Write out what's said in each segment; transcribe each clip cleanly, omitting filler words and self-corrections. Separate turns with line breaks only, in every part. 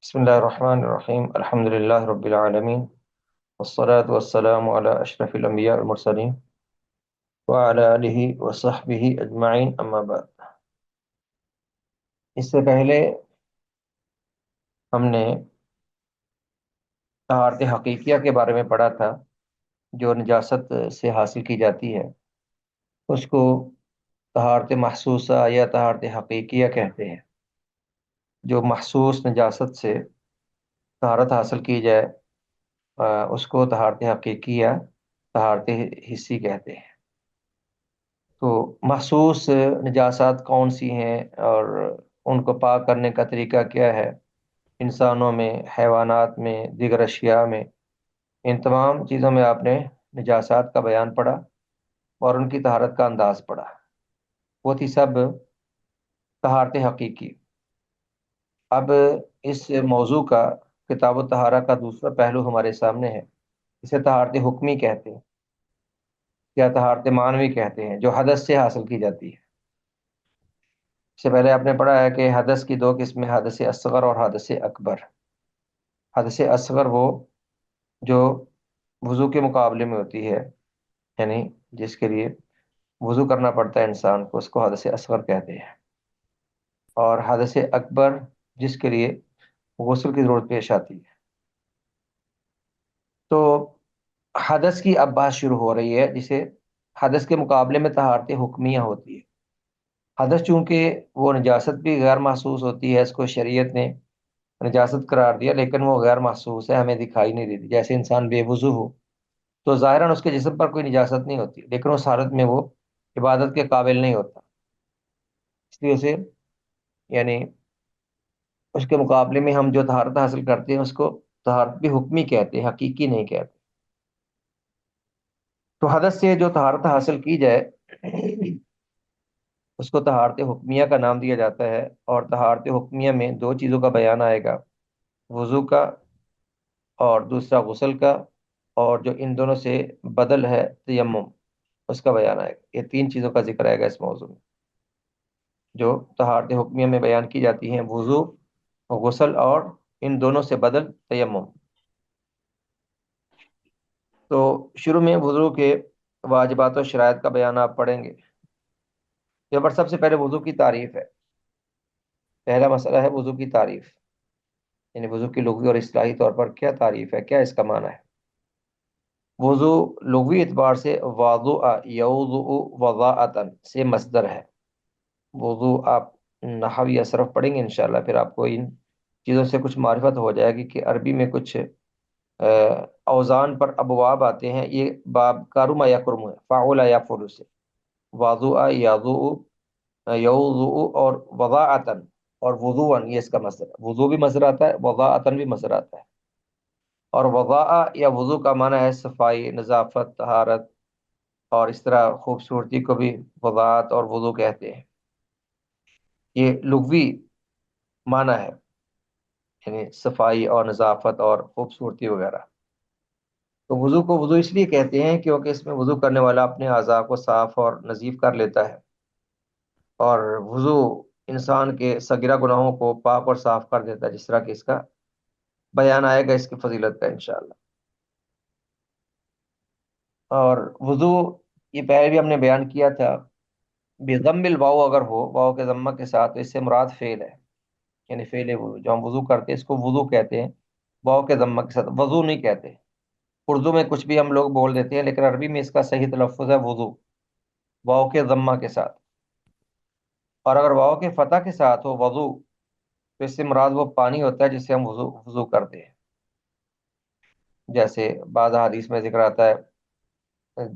بسم الله الرحمن الرحيم الحمد لله رب العالمين والصلاة والسلام على أشرف الأنبياء والمرسلين وعلى آله وصحبه أجمعين أما بعد۔ اس سے پہلے ہم نے طہارت حقیقیہ کے بارے میں پڑھا تھا، جو نجاست سے حاصل کی جاتی ہے اس کو طہارت محسوسہ یا طہارت حقیقیہ کہتے ہیں۔ جو محسوس نجاست سے طہارت حاصل کی جائے اس کو طہارت حقیقیہ، طہارت حسی کہتے ہیں۔ تو محسوس نجاست کون سی ہیں اور ان کو پاک کرنے کا طریقہ کیا ہے؟ انسانوں میں، حیوانات میں، دیگر اشیاء میں، ان تمام چیزوں میں آپ نے نجاست کا بیان پڑھا اور ان کی طہارت کا انداز پڑھا۔ وہ تھی سب طہارت حقیقی۔ اب اس موضوع کا، کتاب الطہارہ کا دوسرا پہلو ہمارے سامنے ہے، اسے طہارت حکمی کہتے ہیں یا طہارت معنوی کہتے ہیں، جو حدث سے حاصل کی جاتی ہے۔ اس سے پہلے آپ نے پڑھا ہے کہ حدث کی دو قسمیں، حدث اصغر اور حدث اکبر۔ حدث اصغر وہ جو وضو کے مقابلے میں ہوتی ہے، یعنی جس کے لیے وضو کرنا پڑتا ہے انسان کو، اس کو حدث اصغر کہتے ہیں۔ اور حدث اکبر جس کے لیے غسل کی ضرورت پیش آتی ہے۔ تو حدث کی اب بات شروع ہو رہی ہے، جسے حدث کے مقابلے میں طہارت حکمیہ ہوتی ہے۔ حدث چونکہ وہ نجاست بھی غیر محسوس ہوتی ہے، اس کو شریعت نے نجاست قرار دیا، لیکن وہ غیر محسوس ہے، ہمیں دکھائی نہیں دیتی۔ جیسے انسان بے وضو ہو تو ظاہراً اس کے جسم پر کوئی نجاست نہیں ہوتی، لیکن اس حالت میں وہ عبادت کے قابل نہیں ہوتا، اس لیے اسے، یعنی اس کے مقابلے میں ہم جو طہارت حاصل کرتے ہیں اس کو طہارت بھی حکمی کہتے ہیں، حقیقی نہیں کہتے۔ تو حدث سے جو طہارت حاصل کی جائے اس کو طہارت حکمیہ کا نام دیا جاتا ہے۔ اور طہارت حکمیہ میں دو چیزوں کا بیان آئے گا، وضو کا اور دوسرا غسل کا، اور جو ان دونوں سے بدل ہے تیمم، اس کا بیان آئے گا۔ یہ تین چیزوں کا ذکر آئے گا اس موضوع میں، جو طہارت حکمیہ میں بیان کی جاتی ہیں، وضو، غسل اور ان دونوں سے بدل تیمم۔ تو شروع میں وضو کے واجبات و شرائط کا بیان آپ پڑھیں گے۔ یہ پر سب سے پہلے وضو کی تعریف ہے۔ پہلا مسئلہ ہے وضو کی تعریف، یعنی وضو کی لغوی اور اصطلاحی طور پر کیا تعریف ہے، کیا اس کا معنی ہے۔ وضو لغوی اعتبار سے وضوء یوضؤ وضاءۃ سے مصدر ہے۔ وضو آپ نحو یا صرف پڑھیں گے انشاءاللہ، پھر آپ کو ان چیزوں سے کچھ معرفت ہو جائے گی کہ عربی میں کچھ اوزان پر ابواب آتے ہیں۔ یہ باب کارما یا کرم ہے، فاعل یا فعل سے، وضوء یضوء یوضؤ اور وضاءۃ اور وضوءً، یہ اس کا مصدر ہے۔ وضو بھی مصدر آتا ہے، وضاءۃ بھی مصدر آتا ہے۔ اور وضاء یا وضو کا معنی ہے صفائی، نظافت، طہارت، اور اس طرح خوبصورتی کو بھی وضاعت اور وضو کہتے ہیں۔ یہ لغوی معنی ہے، یعنی صفائی اور نظافت اور خوبصورتی وغیرہ۔ تو وضو کو وضو اس لیے کہتے ہیں کیونکہ اس میں وضو کرنے والا اپنے اعضاء کو صاف اور نظیف کر لیتا ہے، اور وضو انسان کے صغیرہ گناہوں کو پاک اور صاف کر دیتا ہے، جس طرح کہ اس کا بیان آئے گا اس کی فضیلت کا انشاءاللہ۔ اور وضو، یہ پہلے بھی ہم نے بیان کیا تھا، بضم الواو اگر ہو، واو کے ضمہ کے ساتھ، تو اس سے مراد فعل ہے، یعنی فعل وضو جو ہم وضو کرتے ہیں اس کو وضو کہتے ہیں، واو کے ضمہ کے ساتھ، وضو نہیں کہتے۔ اردو میں کچھ بھی ہم لوگ بول دیتے ہیں، لیکن عربی میں اس کا صحیح تلفظ ہے وضو، واو کے ضمہ کے ساتھ۔ اور اگر واو کے فتح کے ساتھ ہو وضو، تو اس سے مراد وہ پانی ہوتا ہے جس سے ہم وضو کرتے ہیں۔ جیسے بعض حدیث میں ذکر آتا ہے،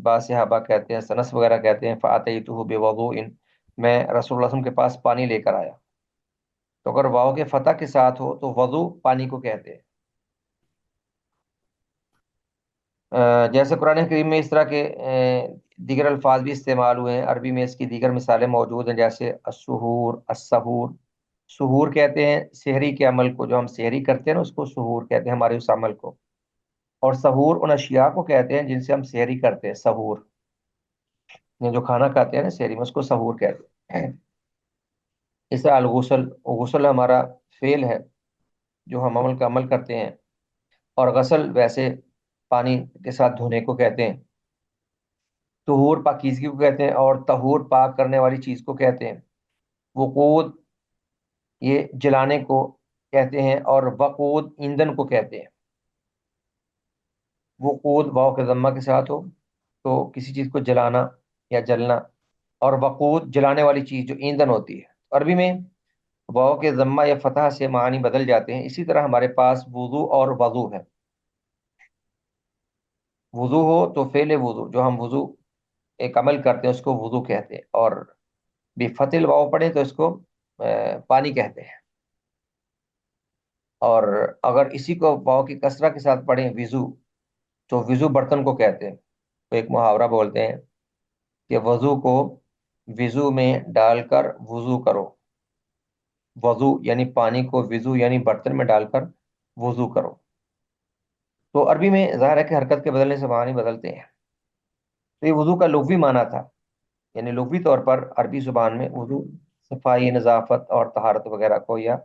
بعض صحابہ کہتے ہیں، سنس وغیرہ کہتے ہیں، فَأَتَيْتُهُ بِوَضُوءٍ، میں رسول اللہ صلی اللہ علیہ وسلم کے پاس پانی لے کر آیا۔ تو اگر واو کے فتح کے ساتھ ہو تو وضو پانی کو کہتے ہیں۔ جیسے قرآن کریم میں اس طرح کے دیگر الفاظ بھی استعمال ہوئے ہیں، عربی میں اس کی دیگر مثالیں موجود ہیں، جیسے السحور، السحور۔ سحور کہتے ہیں سحری کے عمل کو، جو ہم سحری کرتے ہیں نا اس کو سحور کہتے ہیں، ہمارے اس عمل کو۔ اور سحور ان اشیاء کو کہتے ہیں جن سے ہم سحری کرتے ہیں، سحور، جو کھانا کھاتے ہیں نا سحری میں، اس کو سحور کہتے ہیں۔ اس طرح الغسل، غسل ہمارا فعل ہے، جو ہم عمل کرتے ہیں، اور غسل ویسے پانی کے ساتھ دھونے کو کہتے ہیں، طہور پاکیزگی کو کہتے ہیں، اور طہور پاک کرنے والی چیز کو کہتے ہیں، وقود یہ جلانے کو کہتے ہیں، اور وقود ایندھن کو کہتے ہیں۔ وقود واو کے ضمہ کے ساتھ ہو تو کسی چیز کو جلانا یا جلنا، اور وقود جلانے والی چیز جو ایندھن ہوتی ہے۔ عربی میں واو کے ضمہ یا فتح سے معنی بدل جاتے ہیں۔ اسی طرح ہمارے پاس وضو اور وضو ہے۔ وضو ہو تو فعل وضو، جو ہم وضو ایک عمل کرتے ہیں، اس کو وضو کہتے ہیں، اور بھی فتح واو پڑھیں تو اس کو پانی کہتے ہیں، اور اگر اسی کو واو کی کسرہ کے ساتھ پڑھیں وضو، تو وضو برتن کو کہتے ہیں۔ تو ایک محاورہ بولتے ہیں کہ وضو کو وضو میں ڈال کر وضو کرو، وضو یعنی پانی کو وضو یعنی برتن میں ڈال کر وضو کرو۔ تو عربی میں ظاہر ہے کہ حرکت کے بدلنے سے معنی بدلتے ہیں۔ تو یہ وضو کا لغوی معنی تھا، یعنی لغوی طور پر عربی زبان میں وضو صفائی، نظافت اور طہارت وغیرہ کو، یا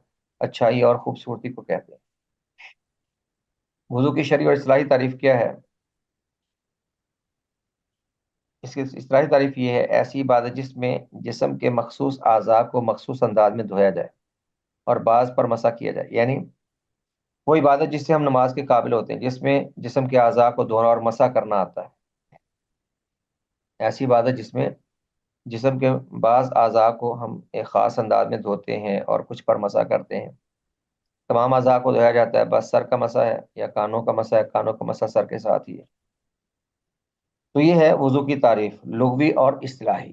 اچھائی اور خوبصورتی کو کہتے ہیں۔ وضو کی شرعی اور اصطلاحی تعریف کیا ہے؟ اس کی اصطلاحی تعریف یہ ہے: ایسی عبادت جس میں جسم کے مخصوص اعضاء کو مخصوص انداز میں دھویا جائے اور بعض پر مسح کیا جائے، یعنی وہ عبادت جس سے ہم نماز کے قابل ہوتے ہیں، جس میں جسم کے اعضاء کو دھونا اور مسح کرنا آتا ہے۔ ایسی عبادت جس میں جسم کے بعض اعضاء کو ہم ایک خاص انداز میں دھوتے ہیں اور کچھ پر مسح کرتے ہیں۔ تمام اعضاء کو دھویا جاتا ہے، بس سر کا مسح ہے یا کانوں کا مسح ہے، کانوں کا مسح سر کے ساتھ ہی ہے۔ تو یہ ہے وضو کی تعریف لغوی اور اصطلاحی۔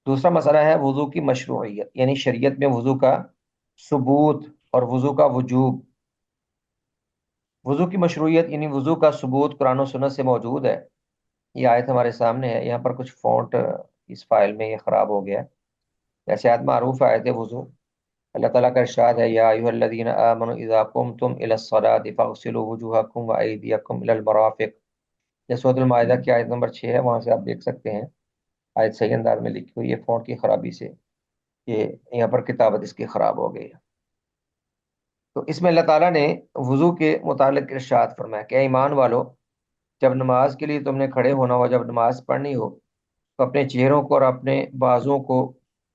دوسرا مسئلہ ہے وضو کی مشروعیت، یعنی شریعت میں وضو کا ثبوت اور وضو کا وجوب۔ وضو کی مشروعیت یعنی وضو کا ثبوت قرآن و سنت سے موجود ہے۔ یہ آیت ہمارے سامنے ہے، یہاں پر کچھ فونٹ اس فائل میں یہ خراب ہو گیا ہے۔ ویسے آیت معروف آیت وضو، اللہ تعالیٰ کا ارشاد ہے: یا ایھا الذین آمنوا اذا قمتم الی الصلاۃ فاغسلوا وجوہکم وایدیکم الی المرافق۔ یہ سورۃ المائدہ کی آیت نمبر 6 ہے، وہاں سے آپ دیکھ سکتے ہیں۔ آیت صحیح انداز میں لکھی ہوئی ہے، فونٹ کی خرابی سے یہ یہاں پر کتابت اس کی خراب ہو گئی ہے۔ تو اس میں اللہ تعالیٰ نے وضو کے متعلق ارشاد فرمایا کہ اے ایمان والو، جب نماز کے لیے تم نے کھڑے ہونا ہو، جب نماز پڑھنی ہو، تو اپنے چہروں کو اور اپنے بازوں کو،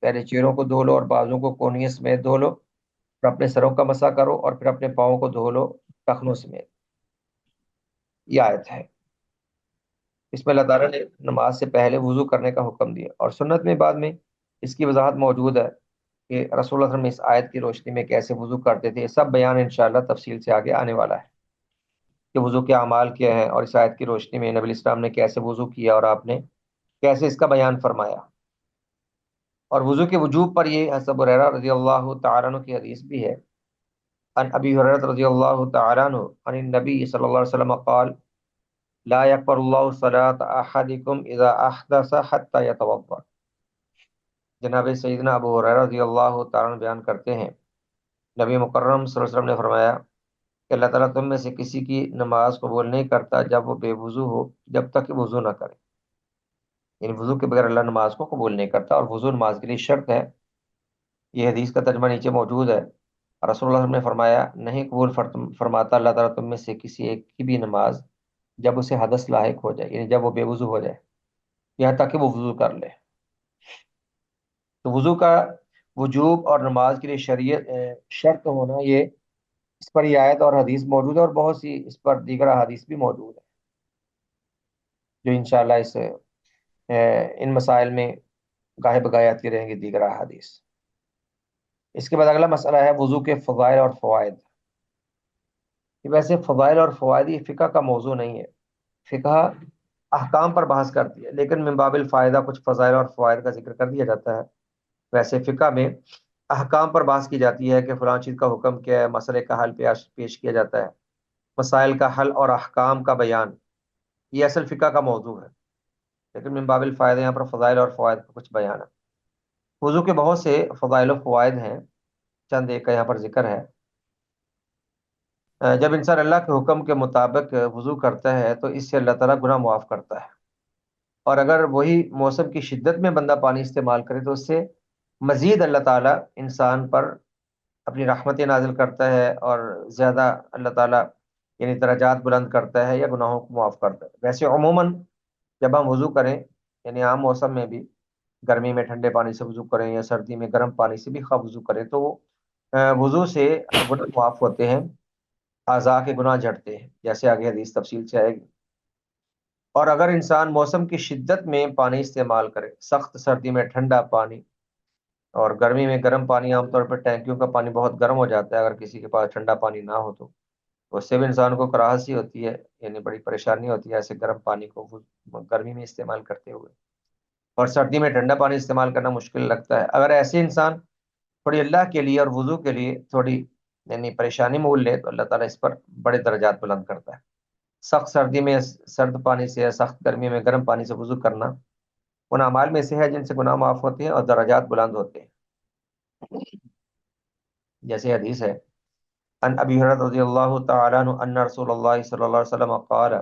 پہلے چہروں کو دھو لو اور بازوں کو کونیے سمیت دھو لو، اور اپنے سروں کا مسح کرو، اور پھر اپنے پاؤں کو دھو لو ٹخنوں سمیت۔ یہ آیت ہے۔ اس میں اللہ تعالیٰ نے نماز سے پہلے وضو کرنے کا حکم دیا، اور سنت میں بعد میں اس کی وضاحت موجود ہے کہ رسول اللہ صلی اللہ علیہ وسلم اس آیت کی روشنی میں کیسے وضو کرتے تھے۔ یہ سب بیان انشاءاللہ تفصیل سے آگے آنے والا ہے کہ وضو کے اعمال کیا ہیں، اور اس آیت کی روشنی میں نبی اسلام نے کیسے وضو کیا اور آپ نے کیسے اس کا بیان فرمایا۔ اور وضو کے وجوب پر یہ حضرت ابو ہریرہ رضی اللہ تعالیٰ عنہ کی حدیث بھی ہے: عن ابی ہریرہ رضی اللہ تعالیٰ عنہ عن النبی صلی اللہ علیہ وسلم قال: لا يقبل الله صلاة احدكم اذا احدث حتى يتوضا۔ جناب سیدنا ابو ہریرہ رضی اللہ تعالیٰ عنہ بیان کرتے ہیں، نبی مکرم صلی اللہ علیہ وسلم نے فرمایا کہ اللہ تعالیٰ تم میں سے کسی کی نماز قبول نہیں کرتا جب وہ بے وضو ہو، جب تک کہ وضو نہ کرے۔ یعنی وضو کے بغیر اللہ نماز کو قبول نہیں کرتا، اور وضو نماز کے لیے شرط ہے۔ یہ حدیث کا ترجمہ نیچے موجود ہے۔ رسول اللہ صلی اللہ علیہ وسلم نے فرمایا: نہیں قبول فرماتا اللہ تعالیٰ تم میں سے کسی ایک کی بھی نماز جب اسے حدث لاحق ہو جائے، یعنی جب وہ بے وضو ہو جائے، یہاں تک کہ وہ وضو کر لے۔ تو وضو کا وجوب اور نماز کے لیے شرط ہونا، یہ اس پر یہ آیت اور حدیث موجود ہے، اور بہت سی اس پر دیگر حدیث بھی موجود ہے جو انشاءاللہ ان مسائل میں گاہے بگاہے آتی رہیں گی دیگر حدیث۔ اس کے بعد اگلا مسئلہ ہے وضو کے فضائل اور فوائد۔ یہ ویسے فضائل اور فوائد یہ فقہ کا موضوع نہیں ہے، فقہ احکام پر بحث کرتی ہے، لیکن من باب الفائدہ کچھ فضائل اور فوائد کا ذکر کر دیا جاتا ہے۔ ویسے فقہ میں احکام پر بحث کی جاتی ہے کہ فلاں چیز کا حکم کیا ہے، مسئلے کا حل پیش کیا جاتا ہے، مسائل کا حل اور احکام کا بیان، یہ اصل فقہ کا موضوع ہے۔ لیکن من باب الفائدہ یہاں پر فضائل اور فوائد کا کچھ بیان ہے۔ وضو کے بہت سے فضائل و فوائد ہیں، چند ایک کا یہاں پر ذکر ہے۔ جب انسان اللہ کے حکم کے مطابق وضو کرتا ہے تو اس سے اللہ تعالیٰ گناہ معاف کرتا ہے، اور اگر وہی موسم کی شدت میں بندہ پانی استعمال کرے تو اس سے مزید اللہ تعالیٰ انسان پر اپنی رحمتیں نازل کرتا ہے اور زیادہ اللہ تعالیٰ یعنی درجات بلند کرتا ہے یا گناہوں کو معاف کرتا ہے۔ ویسے عموماً جب ہم وضو کریں، یعنی عام موسم میں بھی، گرمی میں ٹھنڈے پانی سے وضو کریں یا سردی میں گرم پانی سے بھی خواہ وضو کریں، تو وضو سے گناہ معاف ہوتے ہیں، اعضاء کے گناہ جھڑتے ہیں، جیسے آگے حدیث تفصیل سے آئے گی۔ اور اگر انسان موسم کی شدت میں پانی استعمال کرے، سخت سردی میں ٹھنڈا پانی اور گرمی میں گرم پانی، عام طور پر ٹینکیوں کا پانی بہت گرم ہو جاتا ہے، اگر کسی کے پاس ٹھنڈا پانی نہ ہو تو اس سے بھی انسان کو کراہت سی ہوتی ہے، یعنی بڑی پریشانی ہوتی ہے ایسے گرم پانی کو گرمی میں استعمال کرتے ہوئے، اور سردی میں ٹھنڈا پانی استعمال کرنا مشکل لگتا ہے۔ اگر ایسے انسان تھوڑی اللہ کے لیے اور وضو کے لیے تھوڑی یعنی پریشانی مول لے، تو اللہ تعالیٰ اس پر بڑے درجات بلند کرتا ہے۔ سخت سردی میں سرد پانی سے یا سخت گرمی میں گرم پانی سے وضو کرنا ان اعمال میں سے ہے جن سے گناہ معاف ہوتے ہیں اور درجات بلند ہوتے ہیں، جیسے حدیث ہے ان ابی ہریرہ رضی اللہ تعالی عنہ ان رسول اللہ صلی اللہ علیہ وسلم قال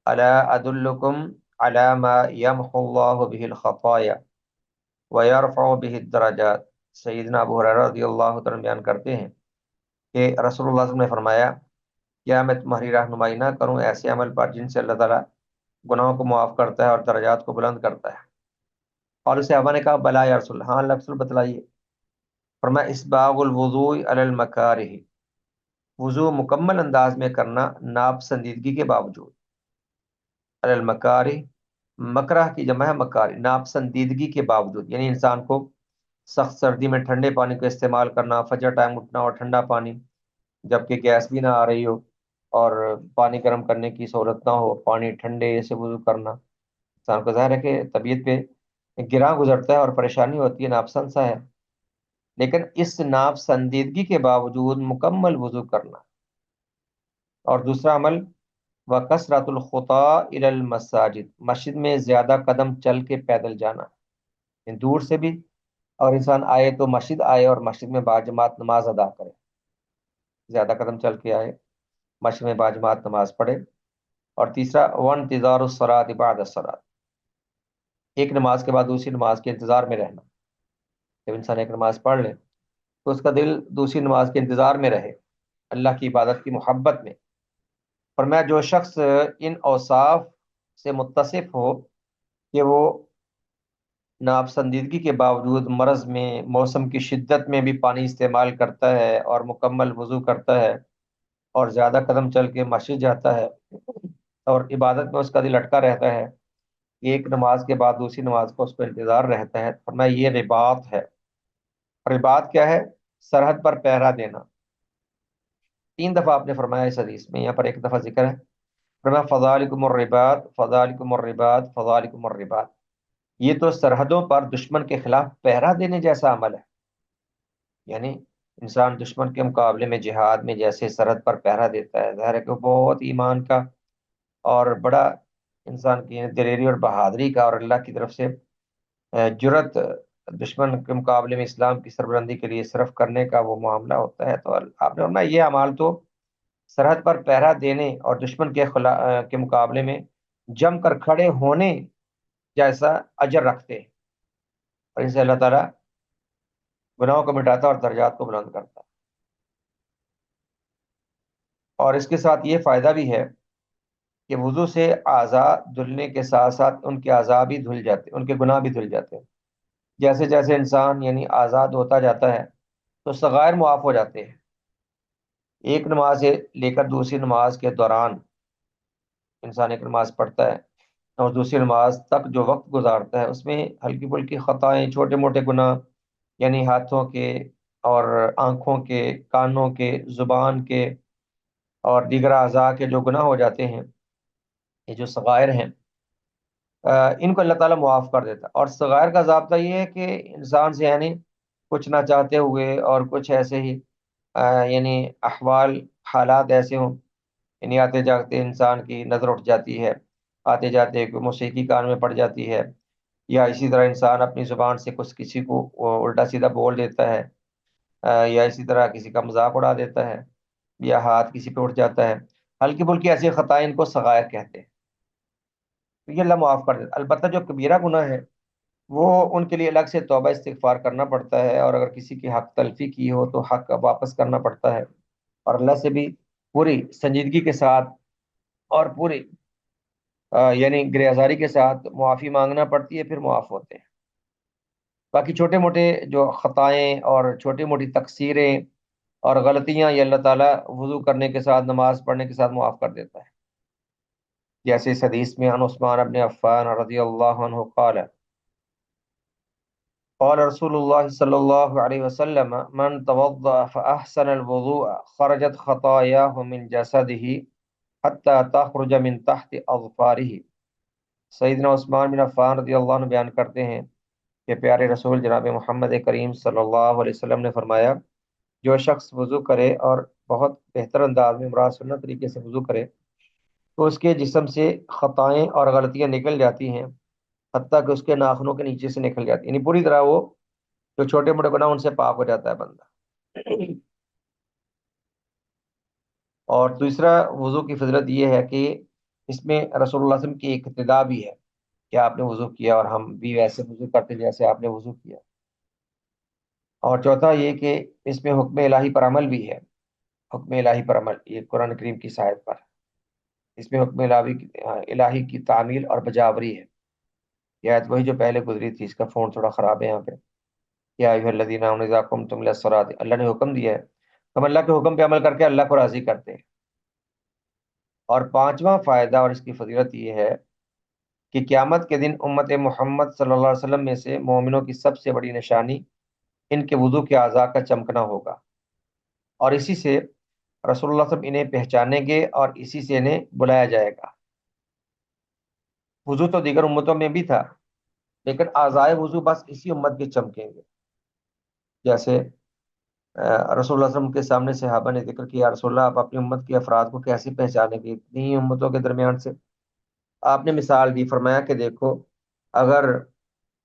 الا ادلکم علی ما یمحو اللہ به الخطایا ویرفع به الدرجات۔ سیدنا ابو ہریرہ رضی اللہ تعالی عنہ بیان کرتے ہیں کہ رسول اللہ صلی اللہ علیہ وسلم نے فرمایا، کیا میں تمہاری رہنمائی نہ کروں ایسے عمل پر جن سے اللہ تعالیٰ گناہوں کو معاف کرتا ہے اور درجات کو بلند کرتا ہے؟ اور اسے صحابہ نے کہا بلا یا رسول اللہ، ہاں اللہ رسول بتلائیے۔ فرمایا اسباغ الوضوء علی المکارہ، وضو مکمل انداز میں کرنا ناپسندیدگی کے باوجود، علی المکارہ، مکرہ کی جمع ہے مکاری، ناپسندیدگی کے باوجود، یعنی انسان کو سخت سردی میں ٹھنڈے پانی کو استعمال کرنا، فجر ٹائم اٹھنا اور ٹھنڈا پانی، جبکہ گیس بھی نہ آ رہی ہو اور پانی گرم کرنے کی سہولت نہ ہو، پانی ٹھنڈے سے وضو کرنا انسان کو ظاہر ہے کہ طبیعت پہ گراں گزرتا ہے اور پریشانی ہوتی ہے، ناپسند سا ہے، لیکن اس ناپسندیدگی کے باوجود مکمل وضو کرنا۔ اور دوسرا عمل وَكَثْرَةُ الْخُطَىٰ إِلَى الْمَسَاجِدِ، مسجد میں زیادہ قدم چل کے پیدل جانا، یعنی دور سے بھی، اور انسان آئے تو مسجد آئے اور مسجد میں باجماعت نماز ادا کرے، زیادہ قدم چل کے آئے، مسجد میں باجماعت نماز پڑھے۔ اور تیسرا وانتظار الصلاۃ بعد الصلاۃ، ایک نماز کے بعد دوسری نماز کے انتظار میں رہنا، جب انسان ایک نماز پڑھ لے تو اس کا دل دوسری نماز کے انتظار میں رہے، اللہ کی عبادت کی محبت میں۔ فرمایا جو شخص ان اوصاف سے متصف ہو کہ وہ ناپسندیدگی کے باوجود مرض میں، موسم کی شدت میں بھی پانی استعمال کرتا ہے اور مکمل وضو کرتا ہے اور زیادہ قدم چل کے مسجد جاتا ہے اور عبادت میں اس کا دل اٹکا رہتا ہے، ایک نماز کے بعد دوسری نماز کا اس کو انتظار رہتا ہے، فرمایا یہ رباط ہے۔ رباط کیا ہے؟ سرحد پر پہرا دینا۔ 3 دفعہ آپ نے فرمایا اس حدیث میں، یہاں پر ایک دفعہ ذکر ہے، فرمایا فذالکم الرباط فذالکم الرباط فذالکم الرباط، یہ تو سرحدوں پر دشمن کے خلاف پہرا دینے جیسا عمل ہے، یعنی انسان دشمن کے مقابلے میں جہاد میں جیسے سرحد پر پہرا دیتا ہے، ظاہر ہے کہ وہ بہت ایمان کا اور بڑا انسان کی دلیری اور بہادری کا اور اللہ کی طرف سے جرت دشمن کے مقابلے میں اسلام کی سربلندی کے لیے صرف کرنے کا وہ معاملہ ہوتا ہے۔ تو آپ نے فرمایا یہ اعمال تو سرحد پر پہرا دینے اور دشمن کے مقابلے میں جم کر کھڑے ہونے جیسا اجر رکھتے ہیں، اور ان سے اللہ تعالیٰ گناہوں کو مٹاتا اور درجات کو بلند کرتا ہے۔ اور اس کے ساتھ یہ فائدہ بھی ہے کہ وضو سے اعضاء دھلنے کے ساتھ ساتھ ان کے اعضاء بھی دھل جاتے، ان کے گناہ بھی دھل جاتے ہیں، جیسے جیسے انسان یعنی آزاد ہوتا جاتا ہے تو صغائر معاف ہو جاتے ہیں۔ ایک نماز سے لے کر دوسری نماز کے دوران انسان ایک نماز پڑھتا ہے اور دوسری نماز تک جو وقت گزارتا ہے اس میں ہلکی پھلکی خطائیں، چھوٹے موٹے گناہ، یعنی ہاتھوں کے اور آنکھوں کے، کانوں کے، زبان کے اور دیگر اعضاء کے جو گناہ ہو جاتے ہیں، یہ جو صغائر ہیں، ان کو اللہ تعالیٰ معاف کر دیتا ہے۔ اور صغائر کا ضابطہ یہ ہے کہ انسان سے یعنی کچھ نہ چاہتے ہوئے اور کچھ ایسے ہی یعنی احوال، حالات ایسے ہوں، یعنی آتے جاتے انسان کی نظر اٹھ جاتی ہے، آتے جاتے کوئی موسیقی کان میں پڑ جاتی ہے، یا اسی طرح انسان اپنی زبان سے کچھ کسی کو الٹا سیدھا بول دیتا ہے، یا اسی طرح کسی کا مذاق اڑا دیتا ہے، یا ہاتھ کسی پہ اٹھ جاتا ہے، ہلکی پھلکی ایسی خطائیں ان کو صغائر کہتے ہیں، تو یہ اللہ معاف کر دیتا۔ البتہ جو کبیرہ گناہ ہے وہ ان کے لیے الگ سے توبہ استغفار کرنا پڑتا ہے، اور اگر کسی کی حق تلفی کی ہو تو حق واپس کرنا پڑتا ہے، اور اللہ سے بھی پوری سنجیدگی کے ساتھ اور پوری یعنی گریہزاری کے ساتھ معافی مانگنا پڑتی ہے، پھر معاف ہوتے ہیں۔ باقی چھوٹے موٹے جو خطائیں اور چھوٹی موٹی تقصیریں اور غلطیاں، یہ اللہ تعالیٰ وضو کرنے کے ساتھ، نماز پڑھنے کے ساتھ معاف کر دیتا ہے۔ جیسے اس حدیث میں عن عثمان بن عفان رضی اللہ عنہ قال قال رسول اللہ صلی اللہ علیہ وسلم من توضأ فأحسن الوضوء خرجت خطاياه من جسده حتى تخرج من تحت أظفاره۔ سیدنا عثمان بن عفان رضی اللہ عنہ بیان کرتے ہیں کہ پیارے رسول جناب محمد کریم صلی اللہ علیہ وسلم نے فرمایا، جو شخص وضو کرے اور بہت بہتر انداز میں، مراد سنت طریقے سے وضو کرے، تو اس کے جسم سے خطائیں اور غلطیاں نکل جاتی ہیں، حتیٰ کہ اس کے ناخنوں کے نیچے سے نکل جاتی ہیں، یعنی پوری طرح وہ جو چھوٹے موٹے گناہ ان سے پاک ہو جاتا ہے بندہ۔ اور دوسرا وضو کی فضیلت یہ ہے کہ اس میں رسول اللہ صلی اللہ علیہ وسلم کی ایک اقتداء بھی ہے کہ آپ نے وضو کیا اور ہم بھی ویسے وضو کرتے جیسے آپ نے وضو کیا۔ اور چوتھا یہ کہ اس میں حکم الہی پر عمل بھی ہے، حکم الہی پر عمل، یہ قرآن کریم کی سائد پر، اس میں حکم الہی کی تعمیل اور بجاوری ہے۔ یہ آیت وہی جو پہلے گزری تھی، اس کا فون تھوڑا خراب ہے یہاں پہ۔ یا ایھا الذین آمنوا اذا قمتم الی الصلاۃ، اللہ نے حکم دیا ہے، ہم اللہ کے حکم پہ عمل کر کے اللہ کو راضی کرتے ہیں۔ اور پانچواں فائدہ اور اس کی فضیلت یہ ہے کہ قیامت کے دن امت محمد صلی اللہ علیہ وسلم میں سے مومنوں کی سب سے بڑی نشانی ان کے وضو کے اعضاء کا چمکنا ہوگا، اور اسی سے رسول اللہ صلی اللہ علیہ وسلم انہیں پہچانیں گے اور اسی سے انہیں بلایا جائے گا۔ وضو تو دیگر امتوں میں بھی تھا، لیکن اعضائے وضو بس اسی امت کے چمکیں گے۔ جیسے رسول اللہ صلی اللہ علیہ وسلم کے سامنے صحابہ نے ذکر کیا، رسول اللہ آپ اپنی امت کے افراد کو کیسے پہچانیں گے اتنی ہی امتوں کے درمیان سے؟ آپ نے مثال دی، فرمایا کہ دیکھو، اگر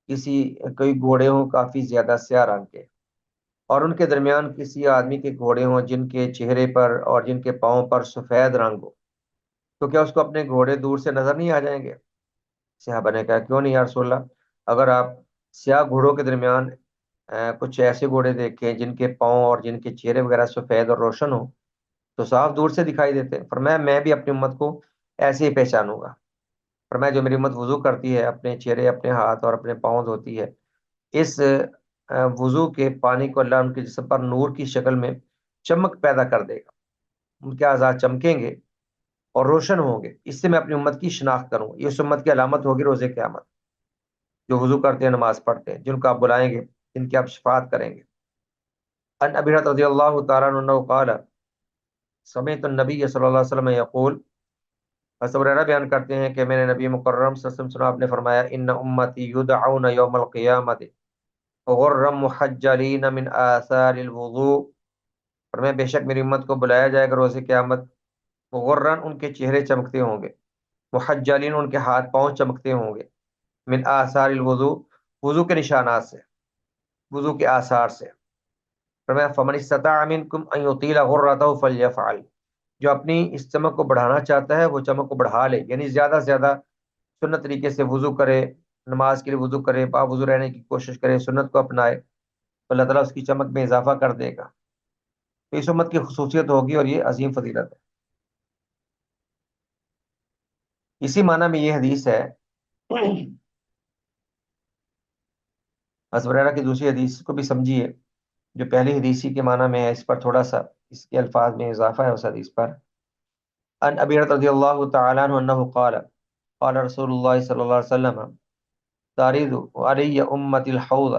کسی کوئی گھوڑے ہوں کافی زیادہ سیاہ رنگ کے، اور ان کے درمیان کسی آدمی کے گھوڑے ہوں جن کے چہرے پر اور جن کے پاؤں پر سفید رنگ ہو، تو کیا اس کو اپنے گھوڑے دور سے نظر نہیں آ جائیں گے؟ صحابہ نے کہا کیوں نہیں یا رسول اللہ، اگر آپ سیاہ گھوڑوں کے درمیان کچھ ایسے گھوڑے دیکھیں جن کے پاؤں اور جن کے چہرے وغیرہ سفید اور روشن ہوں تو صاف دور سے دکھائی دیتے ہیں۔ فرمایا میں بھی اپنی امت کو ایسے ہی پہچانوں گا۔ فرمایا جو میری امت وضو کرتی ہے، اپنے چہرے، اپنے ہاتھ اور اپنے پاؤں دھوتی ہے، اس وضو کے پانی کو اللہ ان کے جسم پر نور کی شکل میں چمک پیدا کر دے گا، ان کے اعضاء چمکیں گے اور روشن ہوں گے، اس سے میں اپنی امت کی شناخت کروں گا۔ یہ اس امت کی علامت ہوگی روز قیامت، جو وضو کرتے ہیں، نماز پڑھتے ہیں، جن کو آپ بلائیں گے، جن کی آپ شفاعت کریں گے۔ ان ابی ہریرہ رضی اللہ تعالیٰ عنہ قال سمعت النبی صلی اللہ علیہ وسلم یقول، حضرت ابو ہریرہ بیان کرتے ہیں کہ میں نے نبی مکرم صلی اللہ علیہ وسلم سنا، آپ نے فرمایا ان امتی یدعون یوم القیامت غرا محجلین من آثار الوضوء، فرمایا بے شک میری امت کو بلایا جائے گا روز قیامت، غرن ان کے چہرے چمکتے ہوں گے، محجلین ان کے ہاتھ پاؤں چمکتے ہوں گے، من آثار الوضوء وضو کے نشانات سے، وضو کے آثار سے۔ فرمایا فمن استطاع منکم ان یطیل غرتہ فلیفعل، جو اپنی اس چمک کو بڑھانا چاہتا ہے وہ چمک کو بڑھا لے، یعنی زیادہ سے زیادہ سنت طریقے سے وضو کرے، نماز کے لیے وضو کرے، پاک وضو رہنے کی کوشش کرے، سنت کو اپنائے، تو اللہ تعالیٰ اس کی چمک میں اضافہ کر دے گا۔ تو اس امت کی خصوصیت ہوگی اور یہ عظیم فضیلت ہے۔ اسی معنی میں یہ حدیث ہے، حضرت ہریرہ کی دوسری حدیث کو بھی سمجھیے جو پہلی حدیثی کے معنی میں ہے، اس پر تھوڑا سا اس کے الفاظ میں اضافہ ہے اس حدیث پر۔ ان ابی ہریرہ رضی اللہ تعالیٰ عنہ انہ قال قال رسول اللہ صلی اللہ علیہ وسلم تارد علی امت الحوض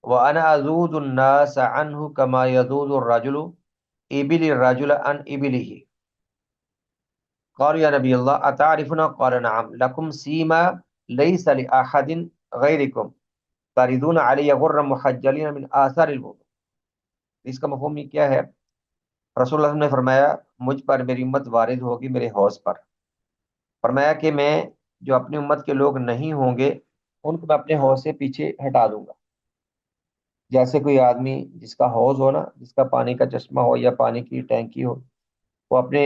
وانا ازود الناس عنه كما يذود الرجل ابل الرجل عن ابله، قالوا یا نبی اللہ اتعرفنا قال نعم لکم سیما لیس لاحد غیرکم تاردون علی غر محجلین من آثار الوضوء۔ اس کا مفہوم یہ کیا ہے؟ رسول اللہ نے فرمایا مجھ پر میری امت وارد ہوگی میرے حوض پر، فرمایا کہ میں جو اپنی امت کے لوگ نہیں ہوں گے ان کو میں اپنے حوض سے پیچھے ہٹا دوں گا۔ جیسے کوئی آدمی جس کا حوض ہو نا، جس کا پانی کا چشمہ ہو یا پانی کی ٹینکی ہو، وہ اپنے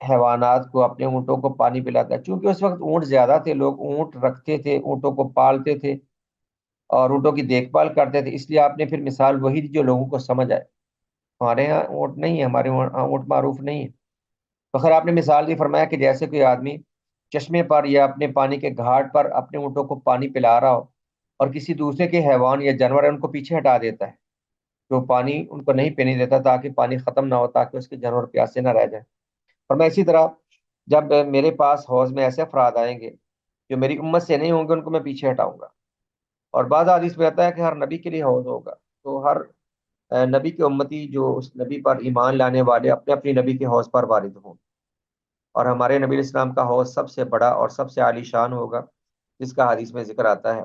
حیوانات کو، اپنے اونٹوں کو پانی پلاتا ہے، چونکہ اس وقت اونٹ زیادہ تھے، لوگ اونٹ رکھتے تھے، اونٹوں کو پالتے تھے اور اونٹوں کی دیکھ بھال کرتے تھے، اس لیے آپ نے پھر مثال وہی دی جو لوگوں کو سمجھ آئے۔ ہمارے یہاں اونٹ نہیں ہے، ہمارے یہاں اونٹ معروف نہیں ہے، تو خیر آپ نے مثال دی، فرمایا کہ جیسے کوئی آدمی چشمے پر یا اپنے پانی کے گھاٹ پر اپنے اونٹوں کو پانی پلا رہا ہو اور کسی دوسرے کے حیوان یا جانور ہے ان کو پیچھے ہٹا دیتا ہے، جو پانی ان کو نہیں پینے دیتا تاکہ پانی ختم نہ ہو، تاکہ اس کے جانور پیاسے نہ رہ جائیں۔ اور میں اسی طرح جب میرے پاس حوض میں ایسے افراد آئیں گے جو میری امت سے نہیں ہوں گے، ان کو میں پیچھے ہٹاؤں گا۔ اور بعض حدیث میں آتا ہے کہ ہر نبی کے لیے حوض ہوگا، تو ہر نبی کے امتی جو اس نبی پر ایمان لانے والے اپنے اپنی نبی کے حوض پر وارد ہوں، اور ہمارے نبی علیہ السلام کا حوض سب سے بڑا اور سب سے عالی شان ہوگا، جس کا حدیث میں ذکر آتا ہے۔